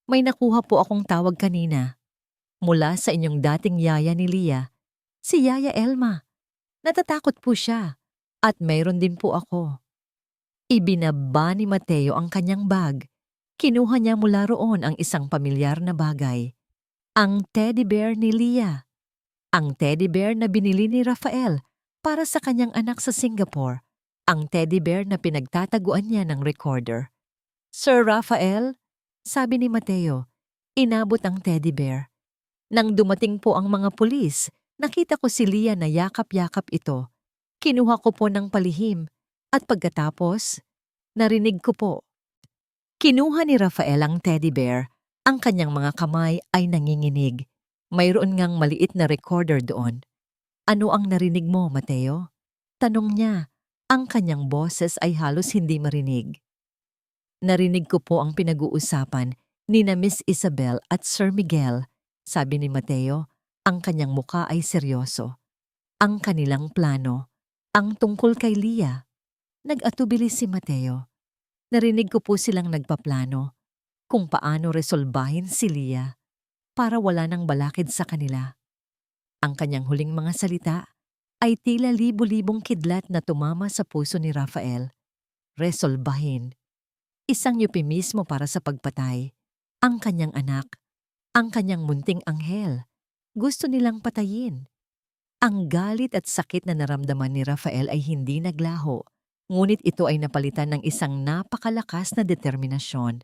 May nakuha po akong tawag kanina. Mula sa inyong dating yaya ni Leah, si Yaya Elma. Natatakot po siya. At mayroon din po ako. Ibinaba ni Mateo ang kanyang bag. Kinuha niya mula roon ang isang pamilyar na bagay. Ang teddy bear ni Leah. Ang teddy bear na binili ni Rafael para sa kanyang anak sa Singapore. Ang teddy bear na pinagtataguan niya ng recorder. Sir Rafael, sabi ni Mateo, inabot ang teddy bear. Nang dumating po ang mga pulis, Nakita ko si Leah na yakap-yakap ito. Kinuha ko po ng palihim at pagkatapos, narinig ko po. Kinuha ni Rafael ang teddy bear. Ang kanyang mga kamay ay nanginginig. Mayroon ngang maliit na recorder doon. Ano ang narinig mo, Mateo? Tanong niya. Ang kanyang boses ay halos hindi marinig. Narinig ko po ang pinag-uusapan ni na Miss Isabel at Sir Miguel. Sabi ni Mateo, ang kanyang muka ay seryoso. Ang kanilang plano, ang tungkol kay Leah. Nag-atubili si Mateo. Narinig ko po silang nagpaplano kung paano resolbahin si Leah para wala nang balakid sa kanila. Ang kanyang huling mga salita ay tila libo-libong kidlat na tumama sa puso ni Rafael. Resolbahin. Isang euphemismo para sa pagpatay. Ang kanyang anak, ang kanyang munting anghel. Gusto nilang patayin. Ang galit at sakit na naramdaman ni Rafael ay hindi naglaho, ngunit ito ay napalitan ng isang napakalakas na determinasyon.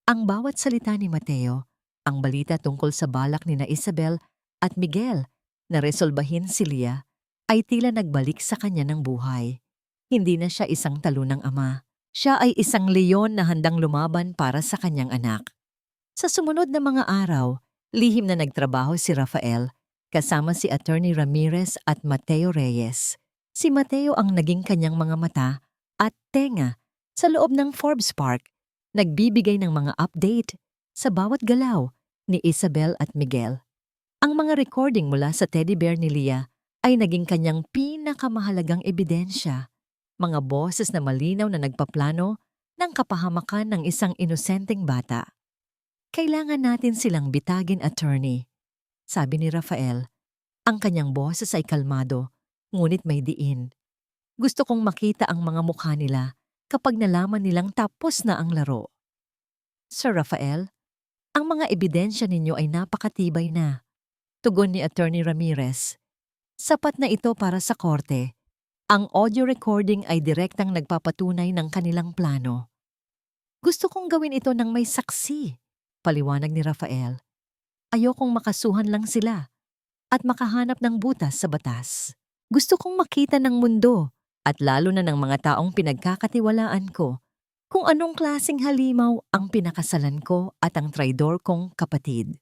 Ang bawat salita ni Mateo, ang balita tungkol sa balak ni na Isabel at Miguel na resolbahin si Leah, ay tila nagbalik sa kanya ng buhay. Hindi na siya isang talunang ama. Siya ay isang leon na handang lumaban para sa kanyang anak. Sa sumunod na mga araw, lihim na nagtrabaho si Rafael kasama si Attorney Ramirez at Mateo Reyes. Si Mateo ang naging kanyang mga mata at tenga sa loob ng Forbes Park, nagbibigay ng mga update sa bawat galaw ni Isabel at Miguel. Ang mga recording mula sa teddy bear ni Leah ay naging kanyang pinakamahalagang ebidensya. Mga boses na malinaw na nagpaplano ng kapahamakan ng isang inosenteng bata. Kailangan natin silang bitagin, attorney, sabi ni Rafael. Ang kanyang boses ay kalmado, ngunit may diin. Gusto kong makita ang mga mukha nila kapag nalaman nilang tapos na ang laro. Sir Rafael, ang mga ebidensya ninyo ay napakatibay na. Tugon ni Attorney Ramirez. Sapat na ito para sa korte. Ang audio recording ay direktang nagpapatunay ng kanilang plano. Gusto kong gawin ito ng may saksi, paliwanag ni Rafael. Ayokong makasuhan lang sila at makahanap ng butas sa batas. Gusto kong makita ng mundo at lalo na ng mga taong pinagkakatiwalaan ko kung anong klaseng halimaw ang pinakasalan ko at ang traidor kong kapatid.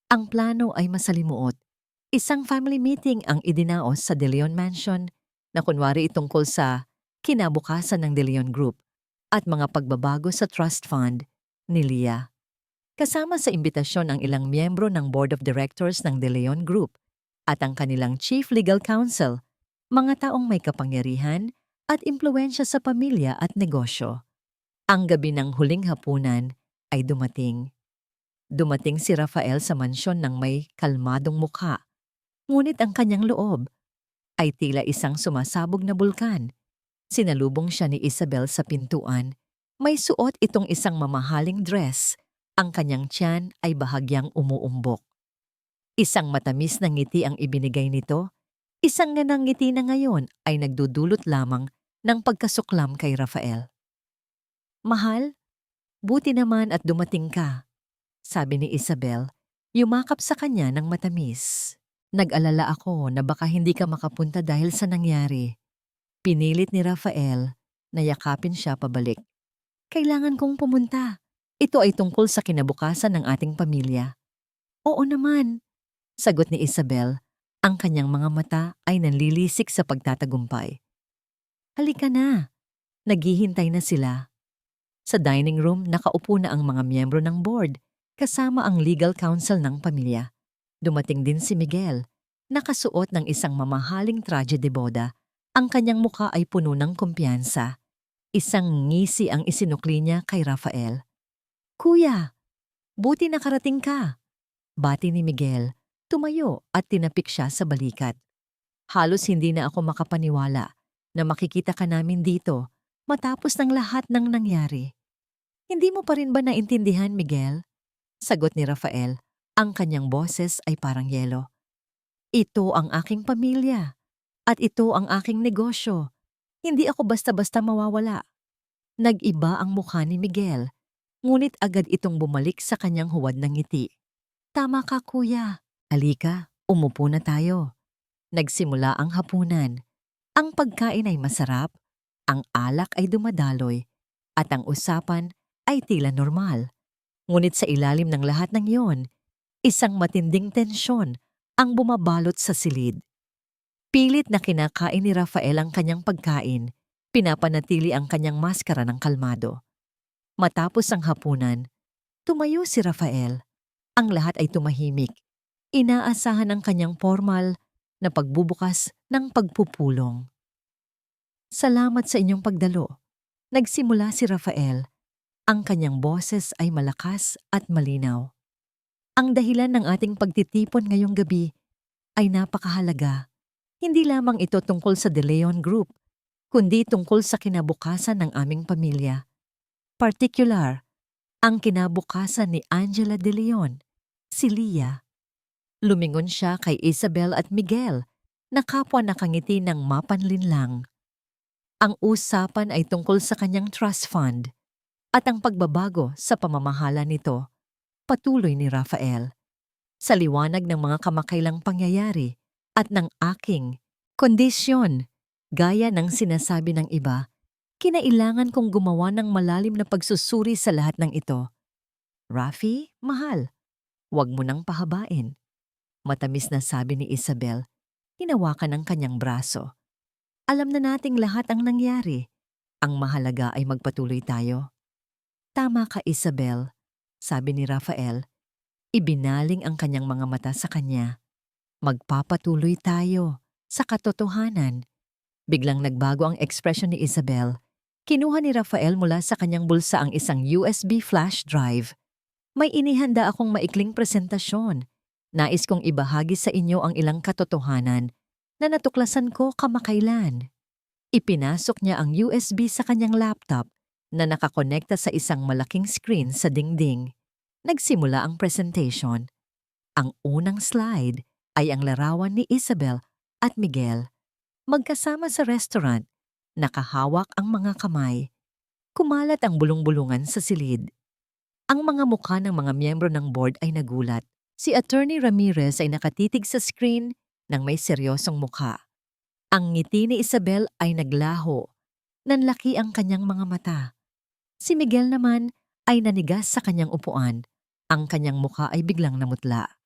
Ang plano ay masalimuot. Isang family meeting ang idinaos sa De Leon Mansion na kunwari tungkol sa kinabukasan ng De Leon Group at mga pagbabago sa trust fund ni Leah. Kasama sa imbitasyon ang ilang miyembro ng Board of Directors ng De Leon Group at ang kanilang Chief Legal Counsel, mga taong may kapangyarihan at impluensya sa pamilya at negosyo. Ang gabi ng huling hapunan ay dumating. Dumating si Rafael sa mansyon ng may kalmadong mukha, ngunit ang kanyang loob ay tila isang sumasabog na bulkan. Sinalubong siya ni Isabel sa pintuan. May suot itong isang mamahaling dress. Ang kanyang tiyan ay bahagyang umuumbok. Isang matamis na ngiti ang ibinigay nito. Isang ganang ngiti na ngayon ay nagdudulot lamang ng pagkasuklam kay Rafael. Mahal, buti naman at dumating ka, sabi ni Isabel, yumakap sa kanya ng matamis. Nag-alala ako na baka hindi ka makapunta dahil sa nangyari. Pinilit ni Rafael na yakapin siya pabalik. Kailangan kong pumunta. Ito ay tungkol sa kinabukasan ng ating pamilya. Oo naman, sagot ni Isabel. Ang kanyang mga mata ay nanlilisik sa pagtatagumpay. Halika na. Naghihintay na sila. Sa dining room, nakaupo na ang mga miyembro ng board, kasama ang legal counsel ng pamilya. Dumating din si Miguel, nakasuot ng isang mamahaling traje de boda. Ang kanyang mukha ay puno ng kumpiyansa. Isang ngisi ang isinukli niya kay Rafael. Kuya, buti nakarating ka. Bati ni Miguel, tumayo at tinapik siya sa balikat. Halos hindi na ako makapaniwala na makikita ka namin dito matapos ng lahat ng nangyari. Hindi mo pa rin ba naintindihan, Miguel? Sagot ni Rafael. Ang kanyang boses ay parang yelo. Ito ang aking pamilya. At ito ang aking negosyo. Hindi ako basta-basta mawawala. Nag-iba ang mukha ni Miguel, ngunit agad itong bumalik sa kanyang huwad ng ngiti. Tama ka, kuya. Halika, Umupo na tayo. Nagsimula ang hapunan. Ang pagkain ay masarap, ang alak ay dumadaloy, at ang usapan ay tila normal. Ngunit sa ilalim ng lahat ng iyon, isang matinding tensyon ang bumabalot sa silid. Pilit na kinakain ni Rafael ang kanyang pagkain, pinapanatili ang kanyang maskara ng kalmado. Matapos ang hapunan, tumayo si Rafael. Ang lahat ay tumahimik. Inaasahan ang kanyang formal na pagbubukas ng pagpupulong. Salamat sa inyong pagdalo. Nagsimula si Rafael. Ang kanyang boses ay malakas at malinaw. Ang dahilan ng ating pagtitipon ngayong gabi ay napakahalaga. Hindi lamang ito tungkol sa De Leon Group, kundi tungkol sa kinabukasan ng aming pamilya. Particular, ang kinabukasan ni Angela De Leon, si Leah. Lumingon siya kay Isabel at Miguel, na kapwa nakangiti ng mapanlinlang. Ang usapan ay tungkol sa kanyang trust fund at ang pagbabago sa pamamahala nito, patuloy ni Rafael. Sa liwanag ng mga kamakailang pangyayari at ng aking kondisyon, gaya ng sinasabi ng iba, kinailangan kong gumawa ng malalim na pagsusuri sa lahat ng ito. Rafi, mahal, huwag mo nang pahabain. Matamis na sabi ni Isabel, hinawakan ang kanyang braso. Alam na nating lahat ang nangyari. Ang mahalaga ay magpatuloy tayo. Tama ka, Isabel, sabi ni Rafael. Ibinaling ang kanyang mga mata sa kanya. Magpapatuloy tayo sa katotohanan. Biglang nagbago ang ekspresyon ni Isabel. Kinuha ni Rafael mula sa kanyang bulsa ang isang USB flash drive. May inihanda akong maikling presentasyon. Nais kong ibahagi sa inyo ang ilang katotohanan na natuklasan ko kamakailan. Ipinasok niya ang USB sa kanyang laptop na nakakonekta sa isang malaking screen sa dingding. Nagsimula ang presentation. Ang unang slide ay ang larawan ni Isabel at Miguel. Magkasama sa restaurant, nakahawak ang mga kamay. Kumalat ang bulong-bulungan sa silid. Ang mga mukha ng mga miyembro ng board ay nagulat. Si Attorney Ramirez ay nakatitig sa screen ng may seryosong mukha. Ang ngiti ni Isabel ay naglaho. Nanlaki ang kanyang mga mata. Si Miguel naman ay nanigas sa kanyang upuan. Ang kanyang mukha ay biglang namutla.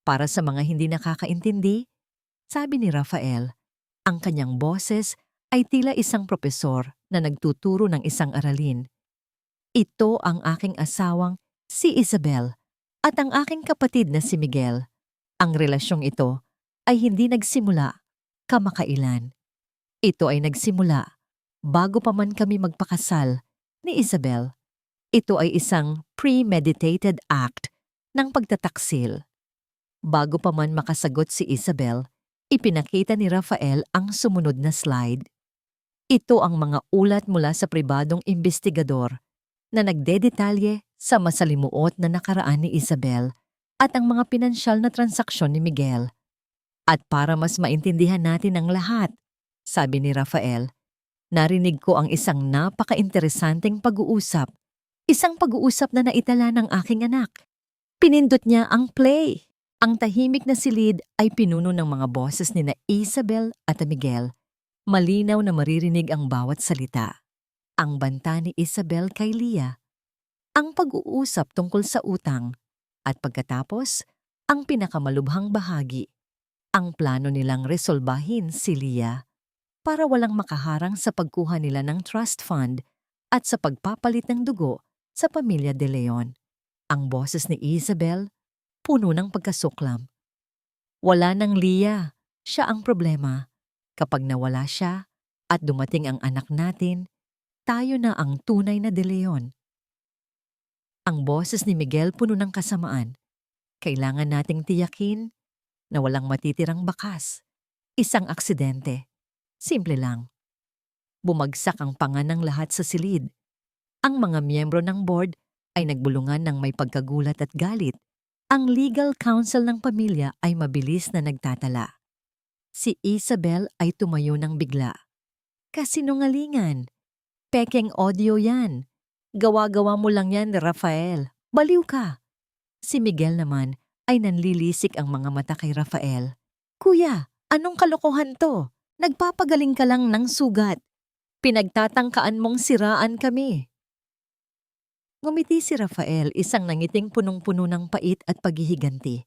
Para sa mga hindi nakakaintindi, sabi ni Rafael, ang kanyang boses ay tila isang propesor na nagtuturo ng isang aralin. Ito ang aking asawang si Isabel at ang aking kapatid na si Miguel. Ang relasyong ito ay hindi nagsimula kamakailan. Ito ay nagsimula bago pa man kami magpakasal ni Isabel. Ito ay isang premeditated act ng pagtataksil. Bago pa man makasagot si Isabel, ipinakita ni Rafael ang sumunod na slide. Ito ang mga ulat mula sa pribadong investigador na nagdedetalye sa masalimuot na nakaraan ni Isabel at ang mga pinansyal na transaksyon ni Miguel. At para mas maintindihan natin ang lahat, sabi ni Rafael, narinig ko ang isang napaka-interesanteng pag-uusap. Isang pag-uusap na naitala ng aking anak. Pinindot niya ang play. Ang tahimik na silid ay pinuno ng mga boses ni na Isabel at Miguel. Malinaw na maririnig ang bawat salita. Ang banta ni Isabel kay Leah. Ang pag-uusap tungkol sa utang. At pagkatapos, ang pinakamalubhang bahagi. Ang plano nilang resolbahin si Leah para walang makaharang sa pagkuha nila ng trust fund at sa pagpapalit ng dugo sa pamilya De Leon. Ang boses ni Isabel, puno ng pagkasuklam. Wala nang Leah, siya ang problema. Kapag nawala siya at dumating ang anak natin, tayo na ang tunay na De Leon. Ang boses ni Miguel puno ng kasamaan. Kailangan nating tiyakin na walang matitirang bakas. Isang aksidente. Simple lang. Bumagsak ang panga ng lahat sa silid. Ang mga miyembro ng board ay nagbulungan ng may pagkagulat at galit. Ang legal counsel ng pamilya ay mabilis na nagtatala. Si Isabel ay tumayo ng bigla. Kasinungalingan. Pekeng audio yan. Gawa-gawa mo lang yan, Rafael. Baliw ka. Si Miguel naman ay nanlilisik ang mga mata kay Rafael. Kuya, anong kalokohan to? Nagpapagaling ka lang ng sugat. Pinagtatangkaan mong siraan kami. Ngumiti si Rafael, isang nangiting punong-puno ng pait at paghihiganti.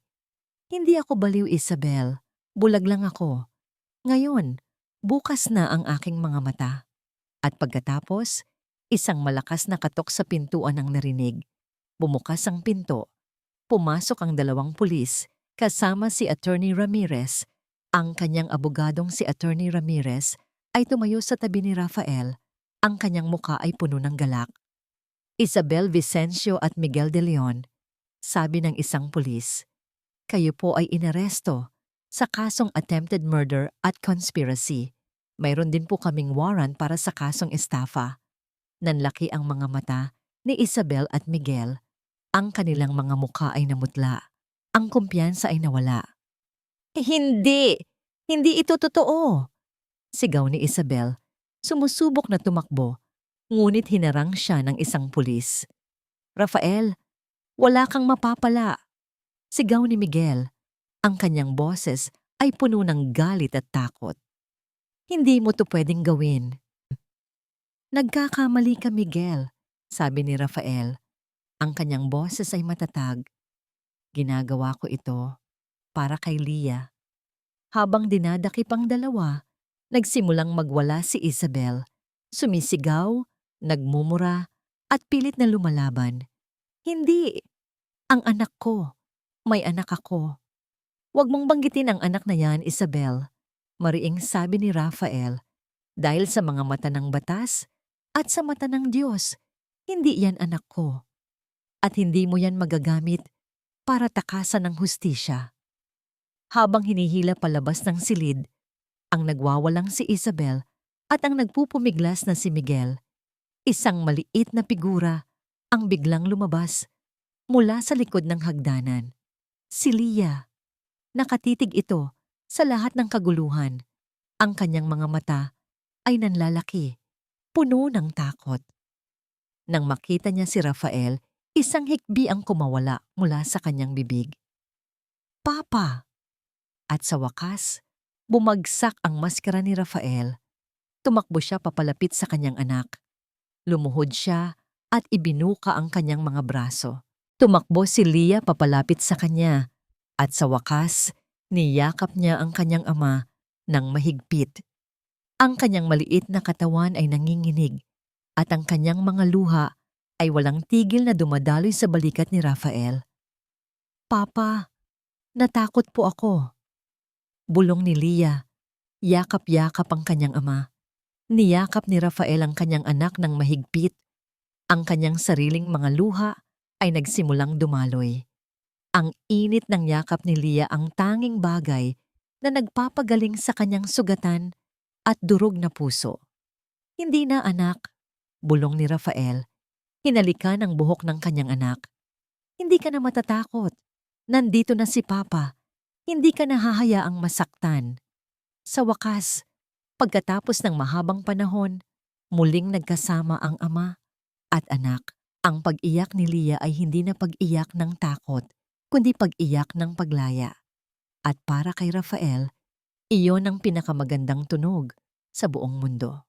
Hindi ako baliw, Isabel. Bulag lang ako. Ngayon, bukas na ang aking mga mata. At pagkatapos, isang malakas na katok sa pintuan ang narinig. Bumukas ang pinto. Pumasok ang dalawang pulis, kasama si Attorney Ramirez. Ang kanyang abogadong si Attorney Ramirez ay tumayo sa tabi ni Rafael. Ang kanyang muka ay puno ng galak. Isabel Vicencio at Miguel de Leon, sabi ng isang pulis, kayo po ay inaresto sa kasong attempted murder at conspiracy. Mayroon din po kaming warrant para sa kasong estafa. Nanlaki ang mga mata ni Isabel at Miguel. Ang kanilang mga mukha ay namutla. Ang kumpiyansa ay nawala. Hindi! Hindi ito totoo! Sigaw ni Isabel. Sumusubok na tumakbo, ngunit hinarang siya ng isang pulis. Rafael, wala kang mapapala. Sigaw ni Miguel. Ang kanyang boses ay puno ng galit at takot. Hindi mo to pwedeng gawin. Nagkakamali ka, Miguel, sabi ni Rafael. Ang kanyang boses ay matatag. Ginagawa ko ito para kay Lia. Habang dinadakip ang dalawa, nagsimulang magwala si Isabel. Sumisigaw, nagmumura, at pilit na lumalaban. Hindi! Ang anak ko. May anak ako. Huwag mong banggitin ang anak na yan, Isabel. Mariing sabi ni Rafael. Dahil sa mga mata ng batas at sa mata ng Diyos, hindi yan anak ko. At hindi mo yan magagamit para takasan ng hustisya. Habang hinihila palabas ng silid, ang nagwawalang si Isabel at ang nagpupumiglas na si Miguel. Isang maliit na figura ang biglang lumabas mula sa likod ng hagdanan. Si Lia. Nakatitig ito sa lahat ng kaguluhan. Ang kanyang mga mata ay nanlalaki, puno ng takot. Nang makita niya si Rafael, isang hikbi ang kumawala mula sa kanyang bibig. Papa! At sa wakas, bumagsak ang maskara ni Rafael. Tumakbo siya papalapit sa kanyang anak. Lumuhod siya at ibinuka ang kanyang mga braso. Tumakbo si Lia papalapit sa kanya. At sa wakas, niyakap niya ang kanyang ama ng mahigpit. Ang kanyang maliit na katawan ay nanginginig at ang kanyang mga luha ay walang tigil na dumadaloy sa balikat ni Rafael. Papa, natakot po ako. Bulong ni Lia. Yakap-yakap ang kanyang ama. Niyakap ni Rafael ang kanyang anak ng mahigpit. Ang kanyang sariling mga luha ay nagsimulang dumaloy. Ang init ng yakap ni Lia ang tanging bagay na nagpapagaling sa kanyang sugatan at durog na puso. Hindi na, anak, bulong ni Rafael. Hinalikan ang buhok ng kanyang anak. Hindi ka na matatakot. Nandito na si Papa. Hindi ka na hahayaang masaktan. Sa wakas, pagkatapos ng mahabang panahon, muling nagkasama ang ama at anak. Ang pag-iyak ni Lia ay hindi na pag-iyak ng takot, kundi pag-iyak ng paglaya. At para kay Rafael, iyon ang pinakamagandang tunog sa buong mundo.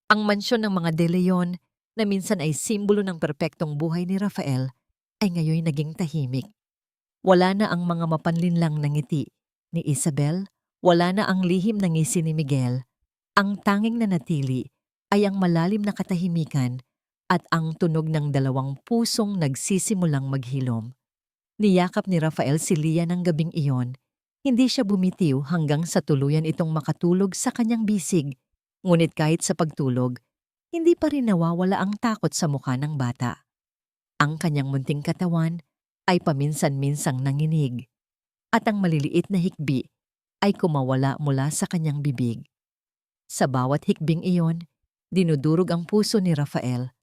Ang mansyon ng mga De Leon, na minsan ay simbolo ng perpektong buhay ni Rafael, ay ngayon naging tahimik. Wala na ang mga mapanlinlang na ngiti ni Isabel, wala na ang lihim na ngisi ni Miguel. Ang tanging nanatili ay ang malalim na katahimikan at ang tunog ng dalawang pusong nagsisimulang maghilom. Niyakap ni Rafael si Lia ng gabing iyon. Hindi siya bumitiw hanggang sa tuluyan itong makatulog sa kanyang bisig. Ngunit kahit sa pagtulog, hindi pa rin nawawala ang takot sa mukha ng bata. Ang kanyang munting katawan ay paminsan-minsang nanginig, at ang maliliit na hikbi ay kumawala mula sa kanyang bibig. Sa bawat hikbing iyon, dinudurog ang puso ni Rafael.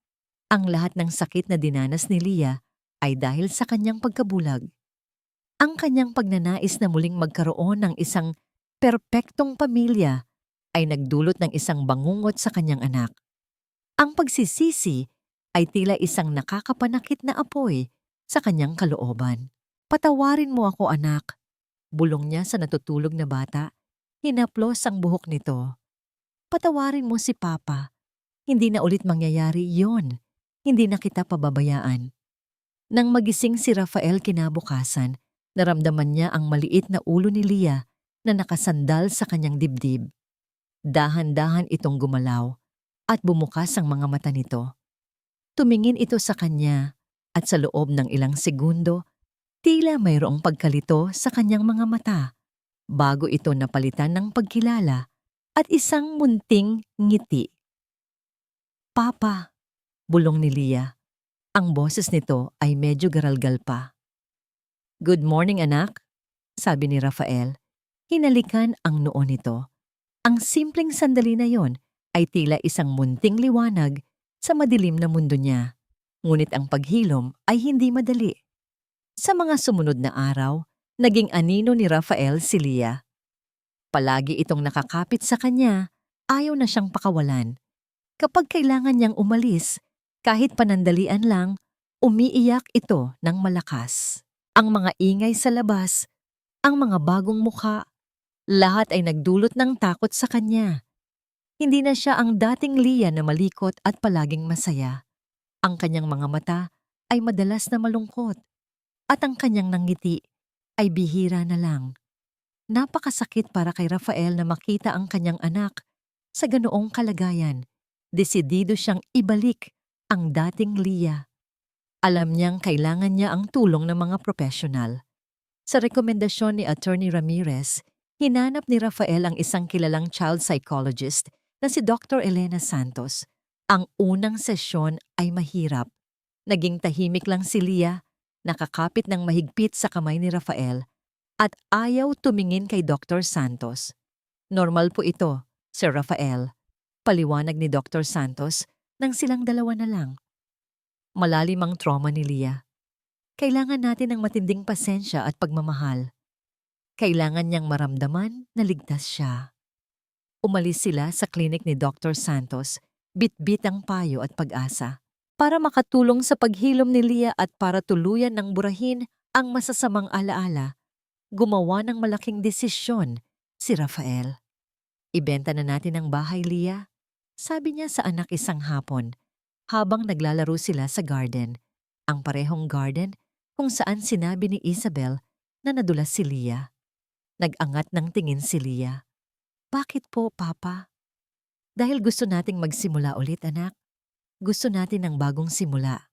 Ang lahat ng sakit na dinanas ni Lia ay dahil sa kanyang pagkabulag. Ang kanyang pagnanais na muling magkaroon ng isang perpektong pamilya ay nagdulot ng isang bangungot sa kanyang anak. Ang pagsisisi ay tila isang nakakapanakit na apoy sa kanyang kalooban. Patawarin mo ako, anak. Bulong niya sa natutulog na bata. Hinaplos ang buhok nito. Patawarin mo si Papa. Hindi na ulit mangyayari yon. Hindi na kita pababayaan. Nang magising si Rafael kinabukasan, naramdaman niya ang maliit na ulo ni Leah na nakasandal sa kanyang dibdib. Dahan-dahan itong gumalaw at bumukas ang mga mata nito. Tumingin ito sa kanya at sa loob ng ilang segundo, tila mayroong pagkalito sa kanyang mga mata bago ito napalitan ng pagkilala at isang munting ngiti. "Papa," bulong ni Leah. Ang boses nito ay medyo garalgal pa. "Good morning, anak," sabi ni Rafael. Hinalikan ang noo nito. Ang simpleng sandali na yon ay tila isang munting liwanag sa madilim na mundo niya. Ngunit ang paghilom ay hindi madali. Sa mga sumunod na araw, naging anino ni Rafael si Leah. Palagi itong nakakapit sa kanya, ayaw na siyang pakawalan. Kapag kailangan niyang umalis, kahit panandalian lang, umiiyak ito ng malakas. Ang mga ingay sa labas, ang mga bagong mukha, lahat ay nagdulot ng takot sa kanya. Hindi na siya ang dating Leah na malikot at palaging masaya. Ang kanyang mga mata ay madalas na malungkot at ang kanyang nangiti ay bihira na lang. Napakasakit para kay Rafael na makita ang kanyang anak sa ganoong kalagayan. Desidido siyang ibalik ang dating Leah. Alam niyang kailangan niya ang tulong ng mga profesional. Sa rekomendasyon ni Attorney Ramirez, hinanap ni Rafael ang isang kilalang child psychologist na si Dr. Elena Santos. Ang unang sesyon ay mahirap. Naging tahimik lang si Leah, nakakapit ng mahigpit sa kamay ni Rafael at ayaw tumingin kay Dr. Santos. "Normal po ito, Sir Rafael," paliwanag ni Dr. Santos nang silang dalawa na lang. "Malalim ang trauma ni Leah. Kailangan natin ng matinding pasensya at pagmamahal. Kailangan niyang maramdaman na ligtas siya." Umalis sila sa klinik ni Dr. Santos, bitbit ang payo at pag-asa. Para makatulong sa paghilom ni Leah at para tuluyan ng burahin ang masasamang alaala, gumawa ng malaking desisyon si Rafael. "Ibenta na natin ang bahay, Leah," sabi niya sa anak isang hapon, habang naglalaro sila sa garden. Ang parehong garden kung saan sinabi ni Isabel na nadulas si Leah. Nag-angat ng tingin si Leah. "Bakit po, Papa?" "Dahil gusto nating magsimula ulit, anak. Gusto natin ng bagong simula.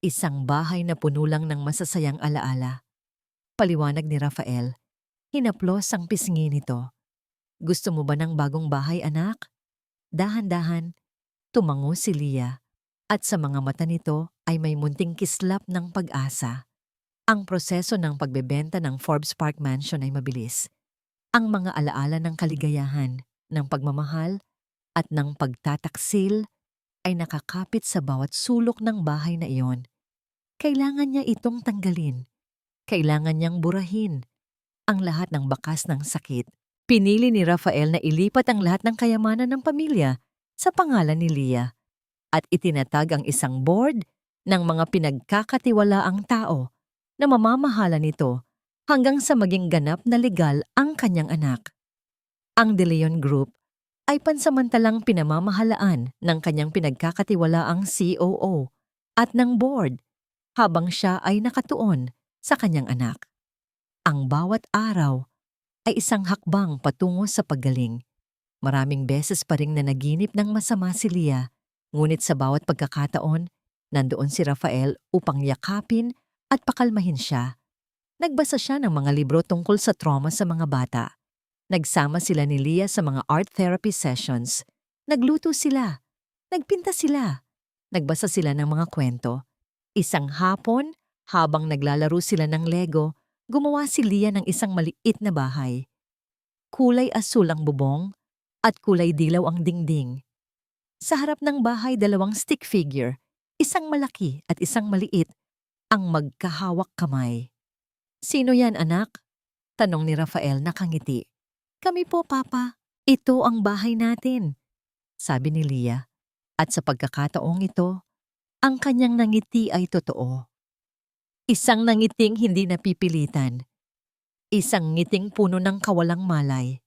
Isang bahay na puno lang ng masasayang alaala." Paliwanag ni Rafael. Hinaplos ang pisngi nito. "Gusto mo ba ng bagong bahay, anak?" Dahan-dahan, tumango si Leah at sa mga mata nito ay may munting kislap ng pag-asa. Ang proseso ng pagbebenta ng Forbes Park Mansion ay mabilis. Ang mga alaala ng kaligayahan, ng pagmamahal at ng pagtataksil ay nakakapit sa bawat sulok ng bahay na iyon. Kailangan niya itong tanggalin. Kailangan niyang burahin ang lahat ng bakas ng sakit. Pinili ni Rafael na ilipat ang lahat ng kayamanan ng pamilya sa pangalan ni Leah at itinatag ang isang board ng mga pinagkakatiwalaang tao na mamamahala nito hanggang sa maging ganap na legal ang kanyang anak. Ang De Leon Group ay pansamantalang pinamamahalaan ng kanyang pinagkakatiwalaang COO at ng board habang siya ay nakatuon sa kanyang anak. Ang bawat araw ay isang hakbang patungo sa paggaling. Maraming beses pa ring nanaginip ng masama si Leah, ngunit sa bawat pagkakataon, nandoon si Rafael upang yakapin at pakalmahin siya. Nagbasa siya ng mga libro tungkol sa trauma sa mga bata. Nagsama sila ni Leah sa mga art therapy sessions. Nagluto sila. Nagpinta sila. Nagbasa sila ng mga kwento. Isang hapon, habang naglalaro sila ng Lego, gumawa si Leah ng isang maliit na bahay. Kulay asul ang bubong at kulay dilaw ang dingding. Sa harap ng bahay, dalawang stick figure, isang malaki at isang maliit, ang magkahawak kamay. "Sino yan, anak?" tanong ni Rafael nakangiti. "Kami po, Papa. Ito ang bahay natin," sabi ni Leah. At sa pagkakataong ito, ang kanyang nangiti ay totoo. Isang nangiting hindi napipilitan. Isang ngiting puno ng kawalang malay.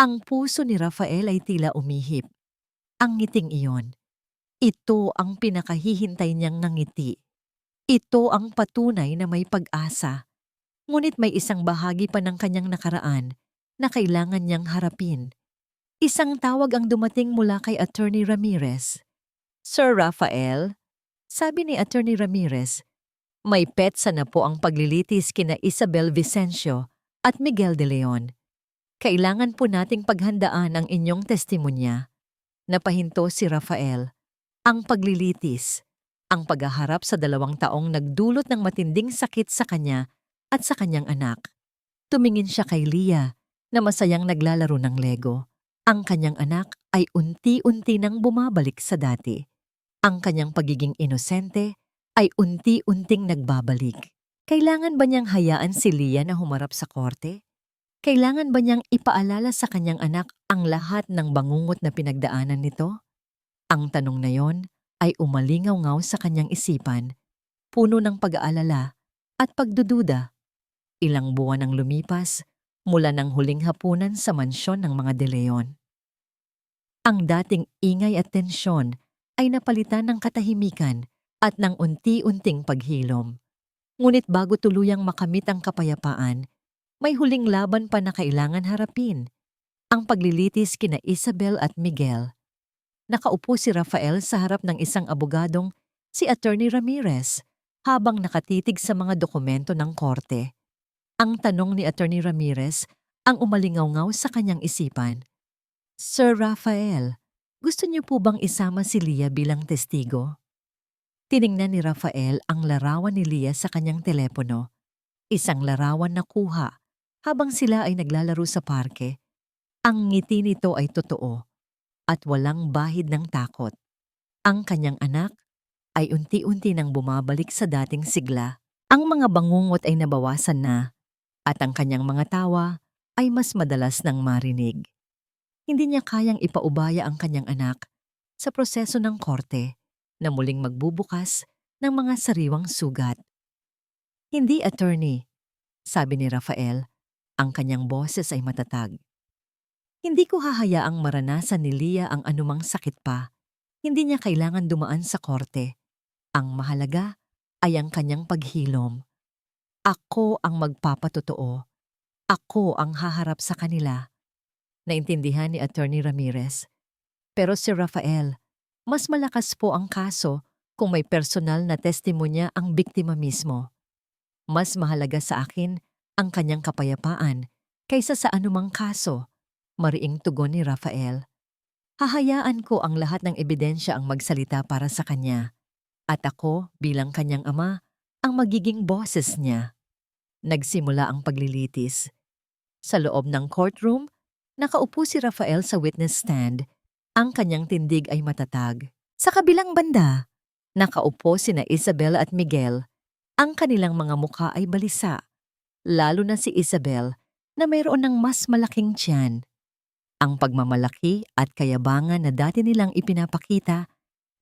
Ang puso ni Rafael ay tila umihip. Ang ngiting iyon, ito ang pinakahihintay niyang nangiti. Ito ang patunay na may pag-asa. Ngunit may isang bahagi pa ng kanyang nakaraan na kailangan niyang harapin. Isang tawag ang dumating mula kay Attorney Ramirez. Sir Rafael, sabi ni Attorney Ramirez, may petsa na po ang paglilitis kina Isabel Vicencio at Miguel de Leon. Kailangan po nating paghandaan ang inyong testimonya. Napahinto si Rafael. Ang paglilitis, ang paghaharap sa 2 taong nagdulot ng matinding sakit sa kanya at sa kanyang anak. Tumingin siya kay Leah na masayang naglalaro ng Lego. Ang kanyang anak ay unti-unti nang bumabalik sa dati. Ang kanyang pagiging inosente ay unti-unting nagbabalik. Kailangan ba niyang hayaan si Leah na humarap sa korte? Kailangan ba niyang ipaalala sa kanyang anak ang lahat ng bangungot na pinagdaanan nito? Ang tanong na yon ay umalingaw-ngaw sa kanyang isipan, puno ng pag-aalala at pagdududa. Ilang buwan ang lumipas mula ng huling hapunan sa mansyon ng mga De Leon. Ang dating ingay at tensyon ay napalitan ng katahimikan at ng unti-unting paghilom. Ngunit bago tuluyang makamit ang kapayapaan, may huling laban pa na kailangan harapin, ang paglilitis kina Isabel at Miguel. Nakaupo si Rafael sa harap ng isang abogadong si Attorney Ramirez habang nakatitig sa mga dokumento ng korte. Ang tanong ni Attorney Ramirez ang umalingaw-ngaw sa kanyang isipan. Sir Rafael, gusto niyo po bang isama si Leah bilang testigo? Tiningnan ni Rafael ang larawan ni Leah sa kanyang telepono. Isang larawan na kuha habang sila ay naglalaro sa parke. Ang ngiti nito ay totoo at walang bahid ng takot. Ang kanyang anak ay unti-unti nang bumabalik sa dating sigla. Ang mga bangungot ay nabawasan na at ang kanyang mga tawa ay mas madalas nang marinig. Hindi niya kayang ipaubaya ang kanyang anak sa proseso ng korte na muling magbubukas ng mga sariwang sugat. Hindi, attorney, sabi ni Rafael. Ang kanyang boses ay matatag. Hindi ko hahayaang maranasan ni Leah ang anumang sakit pa. Hindi niya kailangan dumaan sa korte. Ang mahalaga ay ang kanyang paghilom. Ako ang magpapatotoo. Ako ang haharap sa kanila. Naintindihan ni Attorney Ramirez. Pero si Rafael, mas malakas po ang kaso kung may personal na testimonya ang biktima mismo. Mas mahalaga sa akin ang kanyang kapayapaan kaysa sa anumang kaso, mariing tugon ni Rafael. Hahayaan ko ang lahat ng ebidensya ang magsalita para sa kanya. At ako, bilang kanyang ama, ang magiging boses niya. Nagsimula ang paglilitis. Sa loob ng courtroom, nakaupo si Rafael sa witness stand. Ang kanyang tindig ay matatag. Sa kabilang banda, nakaupo sina Isabel at Miguel. Ang kanilang mga mukha ay balisa, lalo na si Isabel na mayroon ng mas malaking tiyan. Ang pagmamalaki at kayabangan na dati nilang ipinapakita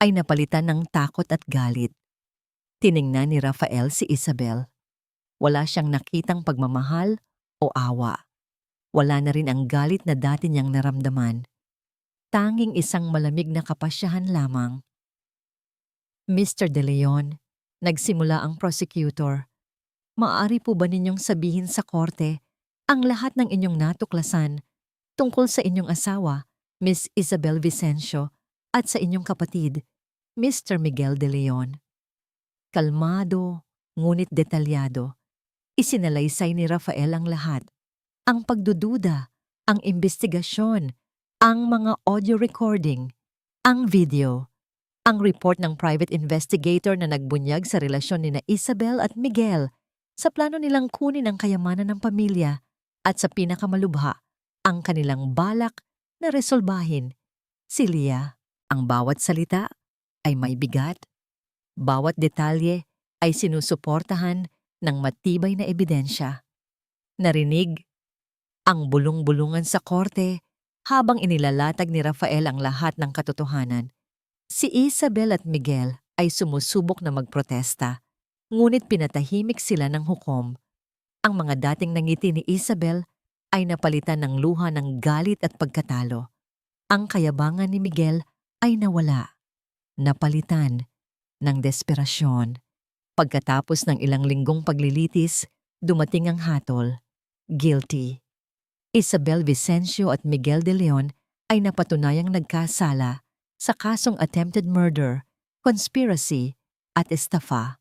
ay napalitan ng takot at galit. Tiningnan ni Rafael si Isabel. Wala siyang nakitang pagmamahal o awa. Wala na rin ang galit na dati niyang naramdaman. Tanging isang malamig na kapasyahan lamang. Mr. De Leon, nagsimula ang prosecutor. Maaari po ba ninyong sabihin sa korte ang lahat ng inyong natuklasan tungkol sa inyong asawa, Miss Isabel Vicencio, at sa inyong kapatid, Mr. Miguel De Leon? Kalmado, ngunit detalyado, isinalaysay ni Rafael ang lahat. Ang pagdududa, ang investigasyon, ang mga audio recording, ang video, ang report ng private investigator na nagbunyag sa relasyon ni na Isabel at Miguel sa plano nilang kunin ang kayamanan ng pamilya at sa pinakamalubha, ang kanilang balak na resolbahin si Leah. Ang bawat salita ay may bigat, bawat detalye ay sinusuportahan ng matibay na ebidensya. Narinig ang bulong-bulungan sa korte habang inilalatag ni Rafael ang lahat ng katotohanan. Si Isabel at Miguel ay sumusubok na magprotesta, ngunit pinatahimik sila ng hukom. Ang mga dating nangiti ni Isabel ay napalitan ng luha ng galit at pagkatalo. Ang kayabangan ni Miguel ay nawala, napalitan ng desperasyon. Pagkatapos ng ilang linggong paglilitis, dumating ang hatol. Guilty. Isabel Vicencio at Miguel de Leon ay napatunayang nagkasala sa kasong attempted murder, conspiracy at estafa.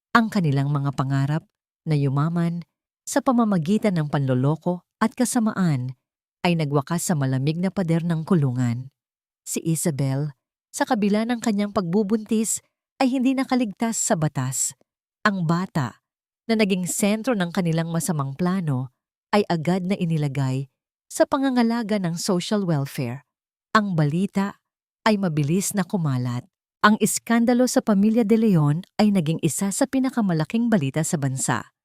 Ang kanilang mga pangarap na yumaman sa pamamagitan ng panloloko at kasamaan ay nagwakas sa malamig na pader ng kulungan. Si Isabel, sa kabila ng kanyang pagbubuntis, ay hindi nakaligtas sa batas. Ang bata na naging sentro ng kanilang masamang plano ay agad na inilagay sa pangangalaga ng social welfare. Ang balita ay mabilis na kumalat. Ang iskandalo sa pamilya de Leon ay naging isa sa pinakamalaking balita sa bansa.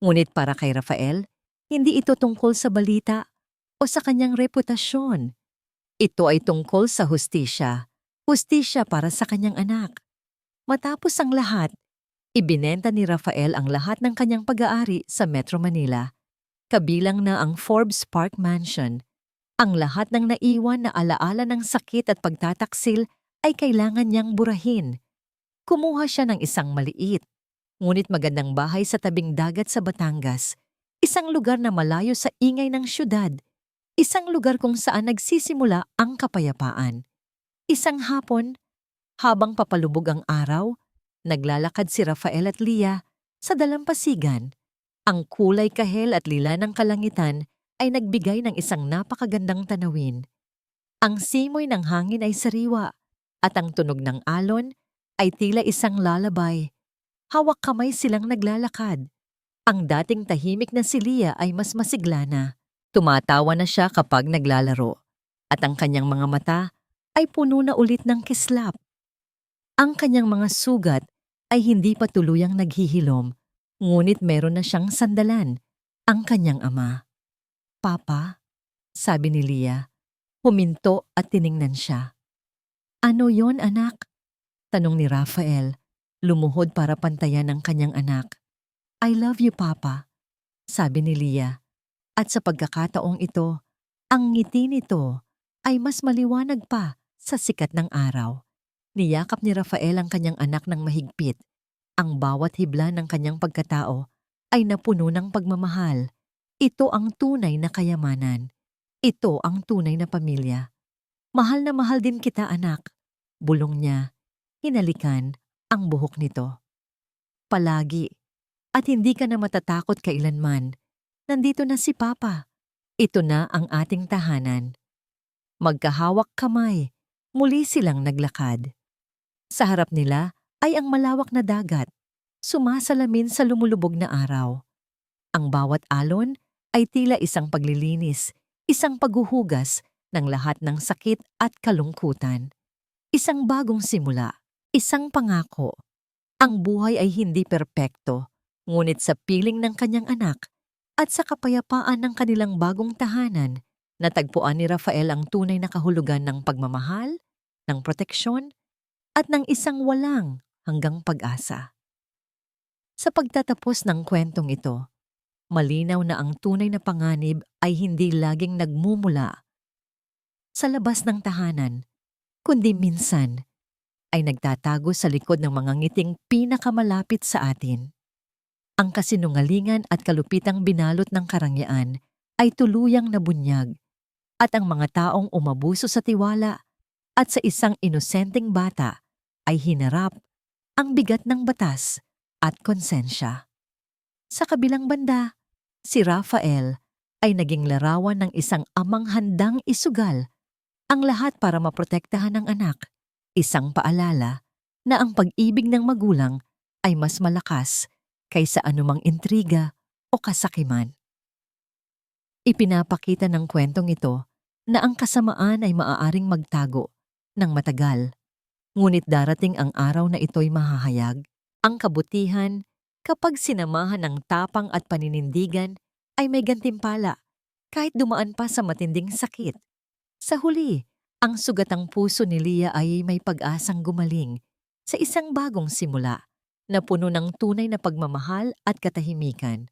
Ngunit para kay Rafael, hindi ito tungkol sa balita o sa kanyang reputasyon. Ito ay tungkol sa hustisya. Hustisya para sa kanyang anak. Matapos ang lahat, ibinenta ni Rafael ang lahat ng kanyang pag-aari sa Metro Manila, kabilang na ang Forbes Park Mansion. Ang lahat ng naiwan na alaala ng sakit at pagtataksil ay kailangan niyang burahin. Kumuha siya ng isang maliit, ngunit magandang bahay sa tabing dagat sa Batangas, isang lugar na malayo sa ingay ng syudad, isang lugar kung saan nagsisimula ang kapayapaan. Isang hapon, habang papalubog ang araw, naglalakad si Rafael at Lia sa dalampasigan. Ang kulay kahel at lila ng kalangitan ay nagbigay ng isang napakagandang tanawin. Ang simoy ng hangin ay sariwa at ang tunog ng alon ay tila isang lalabay. Hawak kamay silang naglalakad. Ang dating tahimik na si Lia ay mas masigla na. Tumatawa na siya kapag naglalaro at ang kanyang mga mata ay puno na ulit ng kislap. Ang kanyang mga sugat ay hindi pa tuluyang naghihilom, ngunit meron na siyang sandalan, ang kanyang ama. "Papa," sabi ni Lia. Huminto at tiningnan siya. "Ano yon, anak?" tanong ni Rafael, lumuhod para pantayan ang kanyang anak. "I love you, Papa," sabi ni Lia. At sa pagkakataong ito, ang ngiti nito ay mas maliwanag pa sa sikat ng araw. Niyakap ni Rafael ang kanyang anak ng mahigpit. Ang bawat hibla ng kanyang pagkatao ay napuno ng pagmamahal. Ito ang tunay na kayamanan. Ito ang tunay na pamilya. "Mahal na mahal din kita, anak," bulong niya. Hinalikan ang buhok nito. "Palagi. At hindi ka na matatakot kailanman. Nandito na si Papa. Ito na ang ating tahanan." Magkahawak kamay, muli silang naglakad. Sa harap nila ay ang malawak na dagat, sumasalamin sa lumulubog na araw. Ang bawat alon ay tila isang paglilinis, isang paghuhugas ng lahat ng sakit at kalungkutan. Isang bagong simula, isang pangako. Ang buhay ay hindi perpekto, ngunit sa piling ng kanyang anak at sa kapayapaan ng kanilang bagong tahanan, natagpuan ni Rafael ang tunay na kahulugan ng pagmamahal, ng proteksyon, at ng isang walang hanggang pag-asa. Sa pagtatapos ng kwentong ito, malinaw na ang tunay na panganib ay hindi laging nagmumula sa labas ng tahanan, kundi minsan ay nagtatago sa likod ng mga ngiting pinakamalapit sa atin. Ang kasinungalingan at kalupitang binalot ng karangyaan ay tuluyang nabunyag at ang mga taong umabuso sa tiwala at sa isang inosenteng bata ay hinarap ang bigat ng batas at konsensya. Sa kabilang banda, si Rafael ay naging larawan ng isang amang handang isugal ang lahat para maprotektahan ang anak, isang paalala na ang pag-ibig ng magulang ay mas malakas kaysa anumang intriga o kasakiman. Ipinapakita ng kwentong ito na ang kasamaan ay maaaring magtago ng matagal. Ngunit darating ang araw na ito'y mahahayag. Ang kabutihan, kapag sinamahan ng tapang at paninindigan, ay may gantimpala kahit dumaan pa sa matinding sakit. Sa huli, ang sugatang puso ni Lia ay may pag-asang gumaling sa isang bagong simula na puno ng tunay na pagmamahal at katahimikan.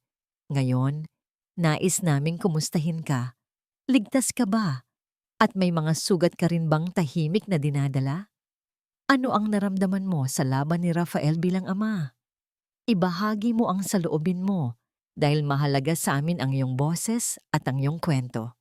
Ngayon, nais naming kumustahin ka. Ligtas ka ba? At may mga sugat ka rin bang tahimik na dinadala? Ano ang naramdaman mo sa laban ni Rafael bilang ama? Ibahagi mo ang saloobin mo dahil mahalaga sa amin ang iyong boses at ang iyong kwento.